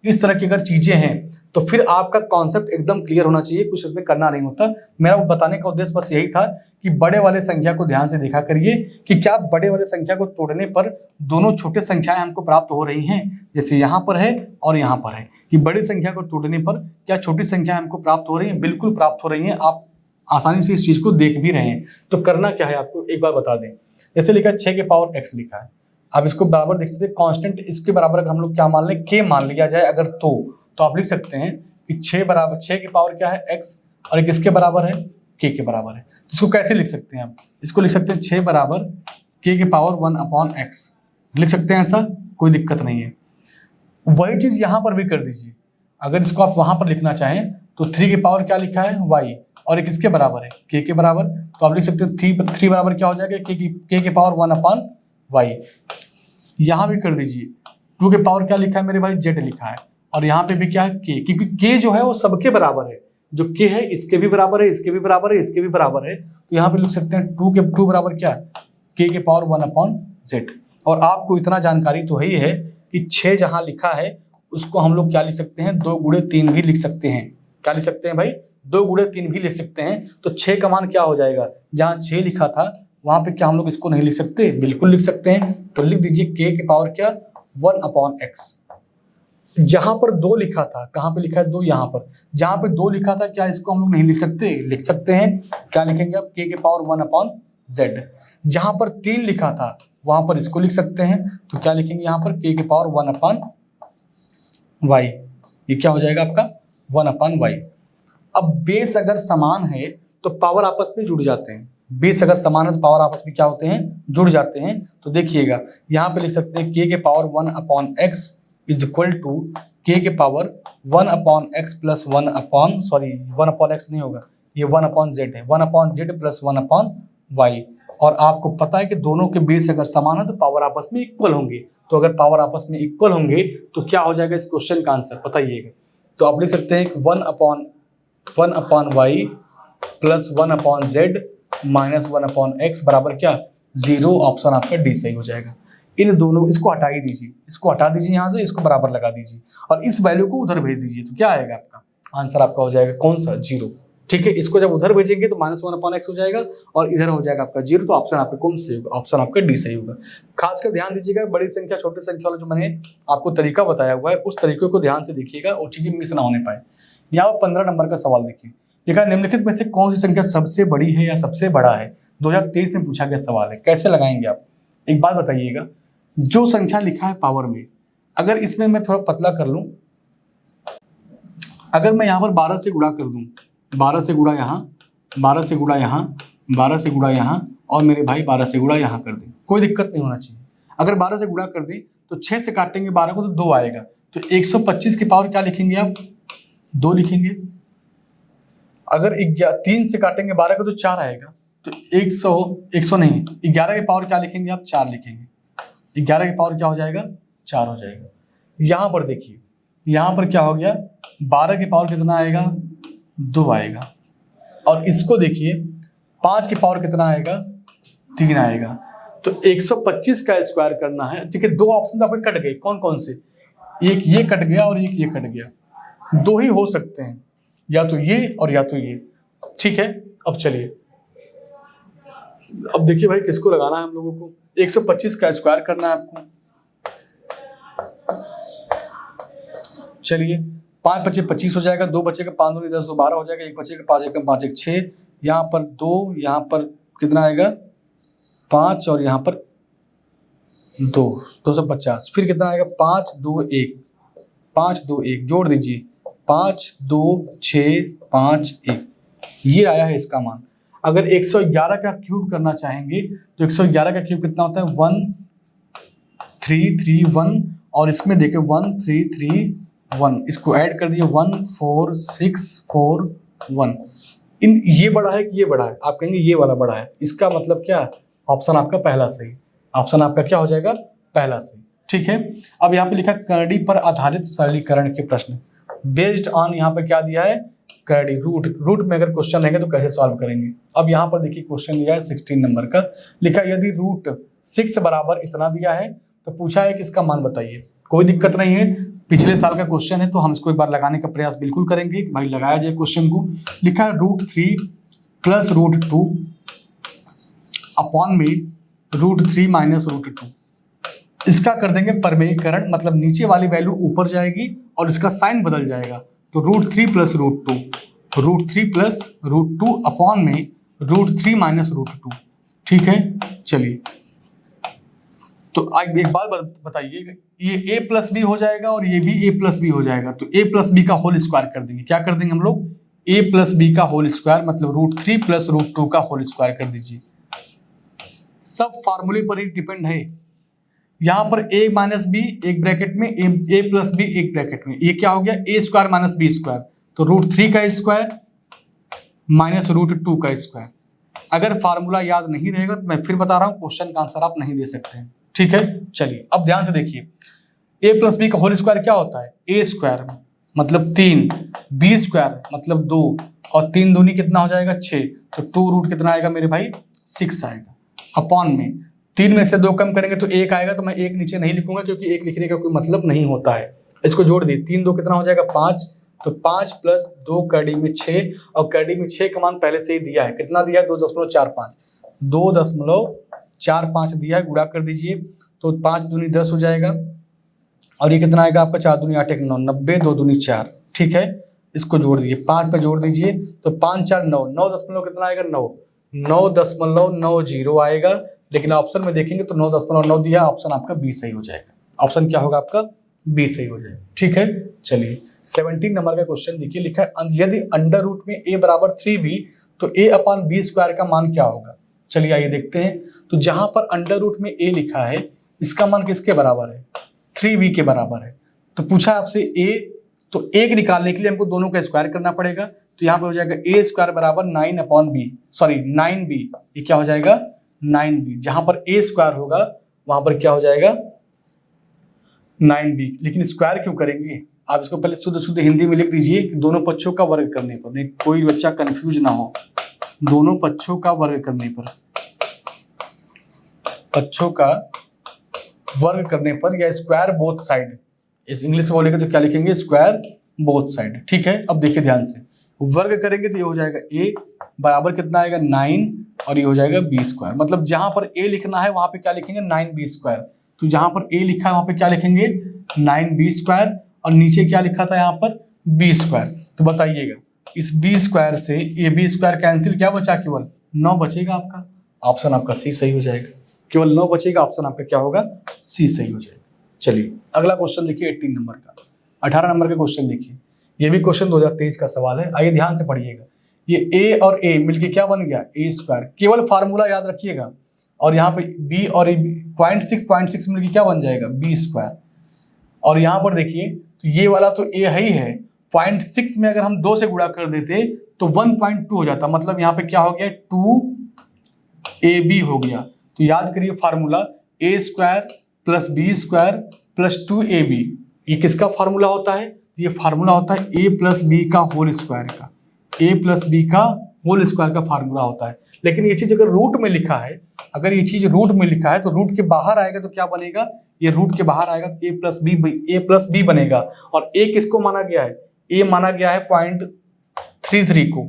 इस तरह की अगर चीजें हैं तो फिर आपका कॉन्सेप्ट एकदम क्लियर होना चाहिए, कुछ इसमें करना नहीं होता। मेरा वो बताने का उद्देश्य बस यही था कि बड़े वाले संख्या को ध्यान से देखा करिए कि क्या बड़े वाले संख्या को तोड़ने पर दोनों छोटे संख्याएं हमको प्राप्त हो रही हैं, जैसे यहाँ पर है और यहाँ पर है, कि बड़ी संख्या को तोड़ने पर क्या छोटी संख्या हमको प्राप्त हो रही है, बिल्कुल प्राप्त हो रही है। आप आसानी से इस चीज को देख भी रहे हैं। तो करना क्या है आपको एक बार बता दें, जैसे लिखा है 6 के पावर x लिखा है, अब इसको बराबर देख सकते हैं कांस्टेंट, इसके बराबर अगर हम लोग क्या मान लें k मान लिया जाए अगर, तो आप लिख सकते हैं कि 6 बराबर 6 के पावर क्या है x, और एक इसके बराबर है k के बराबर है। तो इसको कैसे लिख सकते हैं आप, इसको लिख सकते हैं 6 बराबर k के पावर 1/x लिख सकते हैं, ऐसा कोई दिक्कत नहीं है। वही चीज यहाँ पर भी कर दीजिए, अगर इसको आप वहां पर लिखना चाहें तो 3 के पावर क्या लिखा है y, और एक इसके बराबर है k के बराबर, तो आप लिख सकते हैं 3 बराबर क्या हो जाएगा k के पावर 1/y। यहाँ भी कर दीजिए 2 के पावर क्या लिखा है मेरे भाई z लिखा है, और यहाँ पे भी क्या है k, क्योंकि k जो है वो सबके बराबर है, जो k है इसके भी बराबर है, इसके भी बराबर है, इसके भी बराबर है, तो यहाँ पे लिख सकते हैं 2 बराबर क्या है k के पावर 1/z। और आपको इतना जानकारी तो ही है कि 6 जहाँ लिखा है उसको हम लोग क्या लिख सकते हैं 2 गुणे 3 भी लिख सकते हैं। क्या लिख सकते हैं भाई 2 गुणे 3 भी लिख सकते हैं। तो 6 का मान क्या हो जाएगा, जहाँ 6 लिखा था वहां पे क्या हम लोग इसको नहीं लिख सकते, बिल्कुल लिख सकते हैं। तो लिख दीजिए k के पावर क्या 1/x। जहां पर 2 लिखा था, कहाँ पे लिखा है 2, यहाँ पर जहां पे 2 लिखा था क्या इसको हम लोग नहीं लिख सकते, लिख सकते हैं। क्या लिखेंगे आप k के पावर 1/z। जहां पर 3 लिखा था वहां पर इसको लिख सकते हैं, तो क्या लिखेंगे यहाँ पर k के पावर 1/y। ये क्या हो जाएगा आपका 1/y। अब बेस अगर समान है तो पावर आपस में जुड़ जाते हैं, बेस अगर समान है तो पावर आपस में क्या होते हैं जुड़ जाते हैं। तो देखिएगा यहाँ पे लिख सकते हैं k के power 1/x is equal to k के पावर 1/x प्लस 1/x नहीं होगा, ये 1/z है, 1/z प्लस 1/y। और आपको पता है कि दोनों के बेस अगर समान है तो पावर आपस में इक्वल होंगे। तो अगर पावर आपस में इक्वल होंगे तो क्या हो जाएगा इस क्वेश्चन का आंसर बताइएगा। तो आप लिख सकते हैं 1/y plus 1/z minus 1/x बराबर क्या 0। ऑप्शन आपका डी सही हो जाएगा। इन दोनों इसको हटा ही दीजिए, इसको हटा दीजिए यहाँ से, इसको बराबर लगा दीजिए और इस वैल्यू को उधर भेज दीजिए, तो क्या आएगा आपका आंसर आपका हो जाएगा कौन सा 0। ठीक है, इसको जब उधर भेजेंगे तो -1/x हो जाएगा और इधर हो जाएगा आपका 0। तो ऑप्शन आपका कौन सही होगा? ऑप्शन आपका डी सही होगा। खासकर ध्यान दीजिएगा, बड़ी संख्या छोटी संख्या वाला जो मैंने आपको तरीका बताया हुआ है, उस तरीके को ध्यान से देखिएगा और चीजें मिस ना होने पाए। यहाँ पर 15 नंबर का सवाल देखिए, लिखा निम्नलिखित में से कौन सी संख्या सबसे बड़ी है या सबसे बड़ा है? 2023 में पूछा गया सवाल है। कैसे लगाएंगे आप? एक बात बताइएगा, जो संख्या लिखा है पावर में, अगर इसमें मैं थोड़ा पतला कर लूं, अगर मैं यहाँ पर 12 से गुणा कर दूं, 12 से गुणा यहाँ, 12 से गुणा यहाँ, 12 से गुणा यहाँ, और मेरे भाई 12 से गुणा यहाँ कर दें, कोई दिक्कत नहीं होना चाहिए। अगर 12 से गुणा कर दें तो 6 से काटेंगे 12 को तो 2 आएगा, तो 125 की पावर क्या लिखेंगे आप? 2 लिखेंगे। अगर 3 से काटेंगे 12 को तो 4 आएगा, तो 100 नहीं, 11 की पावर क्या लिखेंगे आप? 4 लिखेंगे। 11 की पावर क्या हो जाएगा? 4 हो जाएगा। यहाँ पर देखिए, यहाँ पर क्या हो गया? 12 की पावर कितना आएगा? 2 आएगा। और इसको देखिए, 5 की पावर कितना आएगा? 3 आएगा। तो 125 का स्क्वायर करना है। ठीक है, 2 ऑप्शन आपके कट गए। कौन कौन से? एक ये कट गया और एक ये कट गया। 2 ही हो सकते हैं, या तो ये और या तो ये। ठीक है, अब चलिए, अब देखिए भाई किसको लगाना है हम लोगों को? 125 का स्क्वायर करना है आपको। चलिए, 5 बचे 25 हो जाएगा, 2 बचेगा 5 दूनी 10, 2 12 हो जाएगा, 1 बचेगा 5 एकम 5 1 6, यहाँ पर 2, यहाँ पर कितना आएगा? 5 और यहाँ पर 2, 250। फिर कितना आएगा? 5 2 1, 5 2 1 जोड़ दीजिए, 5 2 6 5 1, ये आया है इसका मान। अगर 111 का क्यूब करना चाहेंगे तो 111 का क्यूब कितना होता है? 1331, और इसमें देखिए 1331, इसको ऐड कर दिए 14641। इन ये बड़ा है कि ये बड़ा है? आप कहेंगे ये वाला बड़ा है। इसका मतलब क्या? ऑप्शन आपका पहला सही। ऑप्शन आपका क्या हो जाएगा? पहला सही। ठीक है, अब यहाँ पे लिखा करड़ी पर आधारित सरलीकरण के प्रश्न, बेस्ड ऑन, यहाँ पे क्या दिया है? करड़ी। रूट में अगर क्वेश्चन रहेगा तो कैसे सॉल्व करेंगे? अब यहाँ पर देखिए क्वेश्चन दिया है 16 नंबर का, लिखा यदि रूट 6 बराबर इतना दिया है तो पूछा है कि इसका मान बताइए। कोई दिक्कत नहीं है, पिछले साल का क्वेश्चन है तो हम इसको एक बार लगाने का प्रयास बिल्कुल करेंगे कि भाई लगाया जाए क्वेश्चन को। लिखा है √3 + √2 अपॉन में √3 - √2। इसका कर देंगे परमेयीकरण, मतलब नीचे वाली वैल्यू ऊपर जाएगी और इसका साइन बदल जाएगा। तो √3 + √2, √3 + √2 अपॉन में √3 - √2। ठीक है, चलिए, तो आज एक बात बताइए, ये a + b हो जाएगा और ये भी a + b हो जाएगा, तो a + b का होल स्क्वायर कर देंगे। क्या कर देंगे हम लोग? a + b का होल स्क्वायर, मतलब √3 + √2 का होल स्क्वायर कर दीजिए। सब फार्मूले पर ही डिपेंड है। यहाँ पर a - b एक ब्रैकेट में, a + b एक ब्रैकेट में, ये क्या हो गया? a² - b², तो √3 का स्क्वायर - √2 का स्क्वायर। अगर फार्मूला याद नहीं रहेगा तो मैं फिर बता रहा हूँ, क्वेश्चन का आंसर आप नहीं दे सकते हैं। ठीक है, चलिए अब ध्यान से देखिए, a + b का होल स्क्वायर क्या होता है? a² मतलब 3, b² मतलब 2, और 3 दूनी कितना हो जाएगा? 6, तो 2 रूट कितना आएगा मेरे भाई? 6 आएगा। अपॉन में 3 में से 2 कम करेंगे तो 1 आएगा, तो मैं 1 नीचे नहीं लिखूंगा क्योंकि 1 लिखने का कोई मतलब नहीं होता है। इसको जोड़ दिए, 3 2 कितना हो जाएगा? 5, तो 5 + 2 करड़ी में 6, और करड़ी में 6 का मान पहले से ही दिया है। कितना दिया है? 2.45, 2.45 दिया है, गुणा कर दीजिए, तो 5 दूनी 10 हो जाएगा, और ये कितना आएगा आपका? 4 दूनी 8 1 9, 90, 2 दूनी 4। ठीक है, इसको जोड़ दीजिए, 5 पे जोड़ दीजिए, तो 5 4 9, 9 दशमलव कितना आएगा? 9, 9.90 आएगा, लेकिन ऑप्शन में देखेंगे तो 9.9 दिया, ऑप्शन आपका बी सही हो जाएगा। ऑप्शन क्या होगा आपका? बी सही हो जाएगा। ठीक है, चलिए 17 नंबर का क्वेश्चन देखिए, लिखा है यदि अंडर रूट में a = 3b तो a/b² का मान क्या होगा? चलिए आइए देखते हैं। तो जहां पर अंडर रूट में a लिखा है, इसका मान किसके बराबर है? 3b के बराबर है। तो पूछा आपसे a, तो a निकालने के लिए हमको दोनों का स्क्वायर करना पड़ेगा, तो यहाँ पे हो जाएगा a² = 9/b, ये क्या हो जाएगा? 9b। जहां पर a² होगा वहां पर क्या हो जाएगा? 9b। लेकिन स्क्वायर क्यों करेंगे? आप इसको पहले शुद्ध हिंदी में लिख दीजिए, दोनों पक्षों का वर्ग करने पर, नहीं कोई बच्चा कंफ्यूज ना हो, दोनों पक्षों का वर्ग करने पर, पक्षों का वर्ग करने पर, या स्क्वायर बोथ साइड, इस इंग्लिश में बोलेंगे तो क्या लिखेंगे? Square both side. ठीक है, अब देखिए ध्यान से, वर्ग करेंगे तो ये हो जाएगा a बराबर कितना आएगा 9 और ये हो जाएगा b स्क्वायर। मतलब जहां पर a लिखना है वहां पे क्या लिखेंगे 9b स्क्वायर। तो जहां पर a लिखा है वहां पे क्या लिखेंगे 9b स्क्वायर और नीचे क्या लिखा था यहाँ पर b स्क्वायर। तो बताइएगा इस b स्क्वायर से a b स्क्वायर कैंसिल, क्या बचा केवल 9 बचेगा आपका। ऑप्शन आपका सी सही हो जाएगा, केवल 9 बचेगा, ऑप्शन आपका क्या होगा सी सही हो जाएगा। चलिए अगला क्वेश्चन देखिए 18 नंबर का। 18 नंबर का क्वेश्चन देखिए, ये भी क्वेश्चन 2023 का सवाल है, आइए ध्यान से पढ़िएगा। ये a और a मिलके क्या बन गया a स्क्वायर, केवल फार्मूला याद रखिएगा। और यहाँ पे b और 0.6 मिलके क्या बन जाएगा b स्क्वायर। और यहाँ पर देखिए तो ये वाला तो a है ही है, 0.6 में अगर हम 2 से गुणा कर देते तो 1.2 हो जाता, मतलब यहाँ पे क्या हो गया 2ab हो गया। तो याद करिए formula a square plus b square plus 2ab, ये किसका फार्मूला होता है, ये फार्मूला होता है a प्लस बी का होल स्क्वायर का, a प्लस बी का होल स्क्वायर का फार्मूला होता है। लेकिन ये चीज अगर रूट में लिखा है, अगर ये चीज रूट में लिखा है तो रूट के बाहर आएगा तो क्या बनेगा, ये रूट के बाहर आएगा तो a प्लस बी बनेगा। और a किसको माना गया है, a माना गया है 0.33 को,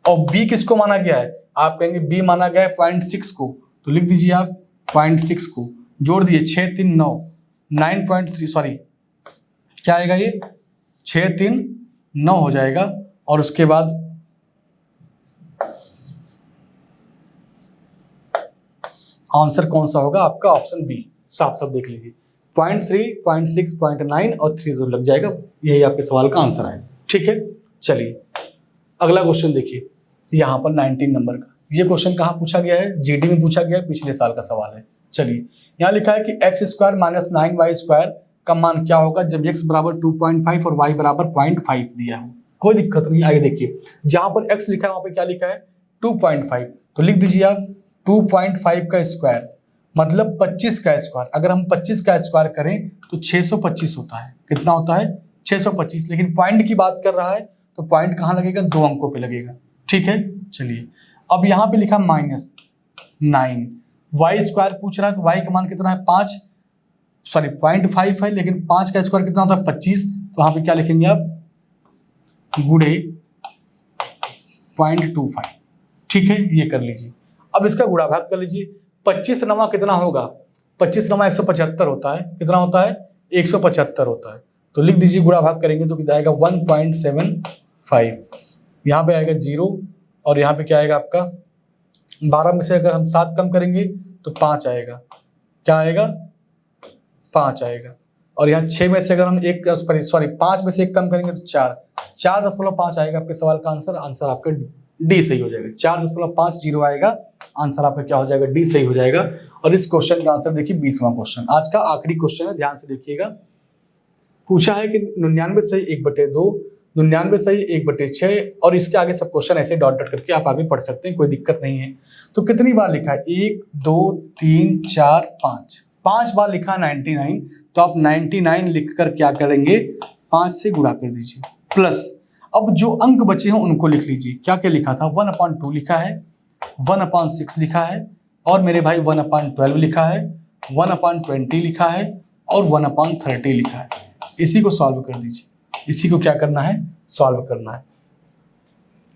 और b किसको माना गया है, आप कहेंगे b माना गया है 0.6 को, तो लिख दीजिए आप 0.6 को जोड़ दिए 6 3 9 9.3 सॉरी क्या आएगा ये 6 3 9 हो जाएगा। और उसके बाद आंसर कौन सा होगा आपका ऑप्शन बी, साफ साफ देख लीजिए 0.3 0.6 0.9 और 3 लग जाएगा, यही आपके सवाल का आंसर है। ठीक है चलिए अगला क्वेश्चन देखिए, यहाँ पर 19 नंबर का। ये क्वेश्चन कहाँ पूछा गया है, जीडी में पूछा गया है, पिछले साल का सवाल है। चलिए यहाँ लिखा है कि x square minus 9y square का मान क्या होगा जब x बराबर 2.5 और y बराबर 0.5 दिया हो। कोई दिक्कत नहीं, आगे देखिए जहां पर x लिखा है वहां पे क्या लिखा है 2.5, तो लिख दीजिए आप 2.5 का स्क्वायर मतलब 25 का स्क्वायर। अगर हम 25 का स्क्वायर करें तो 625 होता है, कितना होता है 625। लेकिन पॉइंट की बात कर रहा है तो पॉइंट कहाँ लगेगा, 2 अंकों पे लगेगा। ठीक है चलिए अब यहाँ पे लिखा माइनस 9, वाई स्क्वायर पूछ रहा है तो वाई का मान कितना है 5 सॉरी 0.5 है, लेकिन 5 का स्क्वायर कितना होता है 25, तो वहां पे क्या लिखेंगे आप गुणे 0.25। ठीक है ये कर लीजिए। अब इसका गुणा भाग कर लीजिए, 25 नमा कितना होगा, 25 नमा 175 होता है, कितना होता है 175 होता है। तो लिख दीजिए गुणा भाग करेंगे तो कितना आएगा 1.75, यहाँ पे आएगा 0 और यहाँ पे क्या आएगा आपका 12 में से अगर हम 7 कम करेंगे तो 5 आएगा, क्या आएगा 5 आएगा। और यहाँ 6 में से अगर हम 5 में से 1 कम करेंगे तो 4.5 आएगा आपके सवाल का आंसर। आंसर आपका डी सही हो जाएगा, 4.50 आएगा, आंसर आपका क्या हो जाएगा डी सही हो जाएगा। और इस क्वेश्चन का आंसर देखिए 20वां क्वेश्चन, आज का आखिरी क्वेश्चन है, ध्यान से देखिएगा। पूछा है कि 99 सही 1/2, 99 सही 1/6 और इसके आगे सब क्वेश्चन ऐसे डॉट डॉट करके आप आगे पढ़ सकते हैं, कोई दिक्कत नहीं है। तो कितनी बार लिखा है 1 2 3 4 5 बार लिखा है 99, तो आप 99 लिखकर क्या करेंगे 5 से गुणा कर दीजिए, प्लस अब जो अंक बचे हैं उनको लिख लीजिए। क्या क्या लिखा था 1/2 लिखा है, 1/6 लिखा है और मेरे भाई 1/12 लिखा है, 1/20 लिखा है और 1/30 लिखा है। इसी को सॉल्व कर दीजिए, इसी को क्या करना है सॉल्व करना है।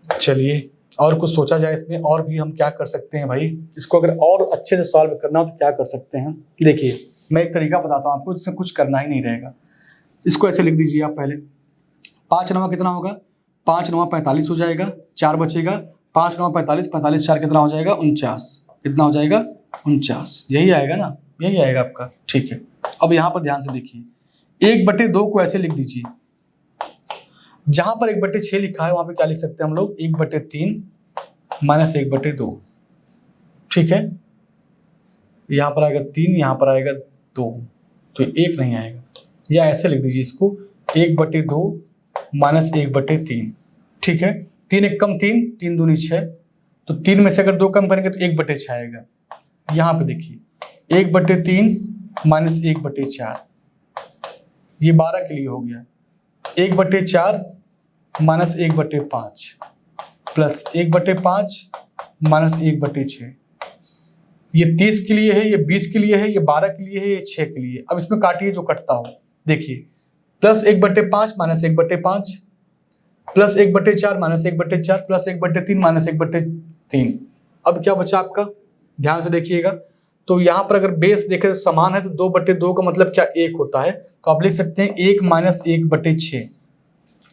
चलिए और कुछ सोचा जाए इसमें, और भी हम क्या कर सकते हैं भाई, इसको अगर और अच्छे से सॉल्व करना हो तो क्या कर सकते हैं। देखिए मैं एक तरीका बताता हूँ आपको, इसमें कुछ करना ही नहीं रहेगा। इसको ऐसे लिख दीजिए आप पहले, 5 9 कितना होगा 5 9 45 हो जाएगा, 4 बचेगा, 5 9 45, 45 4 कितना हो जाएगा 49, कितना हो जाएगा 49, यही आएगा ना, यही आएगा आपका। ठीक है अब यहाँ पर ध्यान से देखिए, 1/2 को ऐसे लिख दीजिए, जहां पर 1/6 लिखा है वहां पे क्या लिख सकते हैं हम लोग 1/3 माइनस 1/2। ठीक है यहां पर आएगा 3, यहां पर आएगा 2, तो 1 नहीं आएगा, या ऐसे लिख दीजिए इसको 1/2 माइनस 1/3। ठीक है 3 1 कम 3, 3 दूनी 6, तो 3 में से अगर 2 कम करेंगे तो 1/6 आएगा। यहाँ पे देखिए 1/3 माइनस 1/4, ये 12 के लिए हो गया, 1/4 माइनस 1/5 प्लस 1/5 माइनस 1/6, ये 30 के लिए है, ये 20 के लिए है, ये 12 के लिए है, ये 6 के लिए। अब इसमें काटिए जो कटता हो, देखिए plus 1/5 minus 1/5 plus 1/4 minus 1/4 plus 1/3 minus 1/3। अब क्या बचा आपका, ध्यान से देखिएगा। तो यहाँ पर अगर बेस देखें तो समान है, तो 2/2 का मतलब क्या 1 होता है, तो आप लिख सकते हैं 1 माइनस 1/6,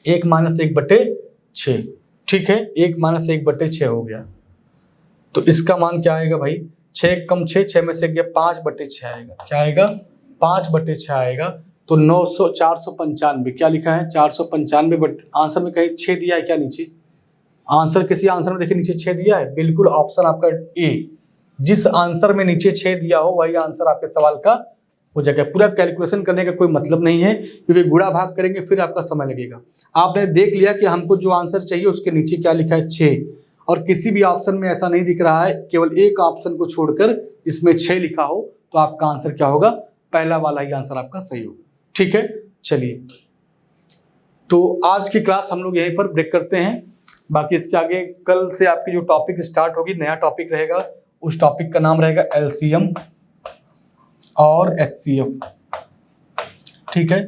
1 माइनस 1/6। ठीक है, 1 माइनस 1/6 हो गया। तो इसका मान क्या आएगा भाई, 6 कम 6, 6 में से गया 5/6 आएगा। क्या आएगा, 5/6 आएगा। तो 495 क्या लिखा है, 495। आंसर में कहीं 6 दिया है क्या नीचे, आंसर किसी आंसर में देखिए नीचे 6 दिया है, बिल्कुल ऑप्शन आपका ए। जिस आंसर में नीचे 6 दिया हो वही आंसर आपके सवाल का हो जाएगा। पूरा कैलकुलेशन करने का कोई मतलब नहीं है, क्योंकि गुणा भाग करेंगे फिर आपका समय लगेगा। आपने देख लिया कि हमको जो आंसर चाहिए उसके नीचे क्या लिखा है, 6, और किसी भी ऑप्शन में ऐसा नहीं दिख रहा है, केवल एक ऑप्शन को छोड़कर इसमें 6 लिखा हो, तो आपका आंसर क्या होगा, पहला वाला ही आंसर आपका सही होगा। ठीक है, चलिए तो आज की क्लास हम लोग यहीं पर ब्रेक करते हैं। बाकी इसके आगे कल से आपकी जो टॉपिक स्टार्ट होगी, नया टॉपिक रहेगा, उस टॉपिक का नाम रहेगा एलसीएम और एचसीएफ। ठीक है,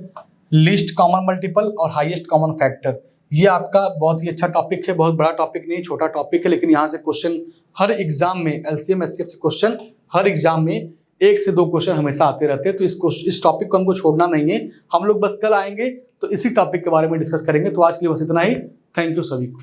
लीस्ट कॉमन मल्टीपल और हाईएस्ट कॉमन फैक्टर। ये आपका बहुत ही अच्छा टॉपिक है, बहुत बड़ा टॉपिक नहीं, छोटा टॉपिक है, लेकिन यहाँ से क्वेश्चन हर एग्जाम में, एलसीएम एचसीएफ से क्वेश्चन हर एग्जाम में 1 से 2 क्वेश्चन हमेशा आते रहते हैं। तो इस टॉपिक को हमको छोड़ना नहीं है। हम लोग बस कल आएंगे तो इसी टॉपिक के बारे में डिस्कस करेंगे। तो आज के लिए बस इतना ही। थैंक यू सभी को।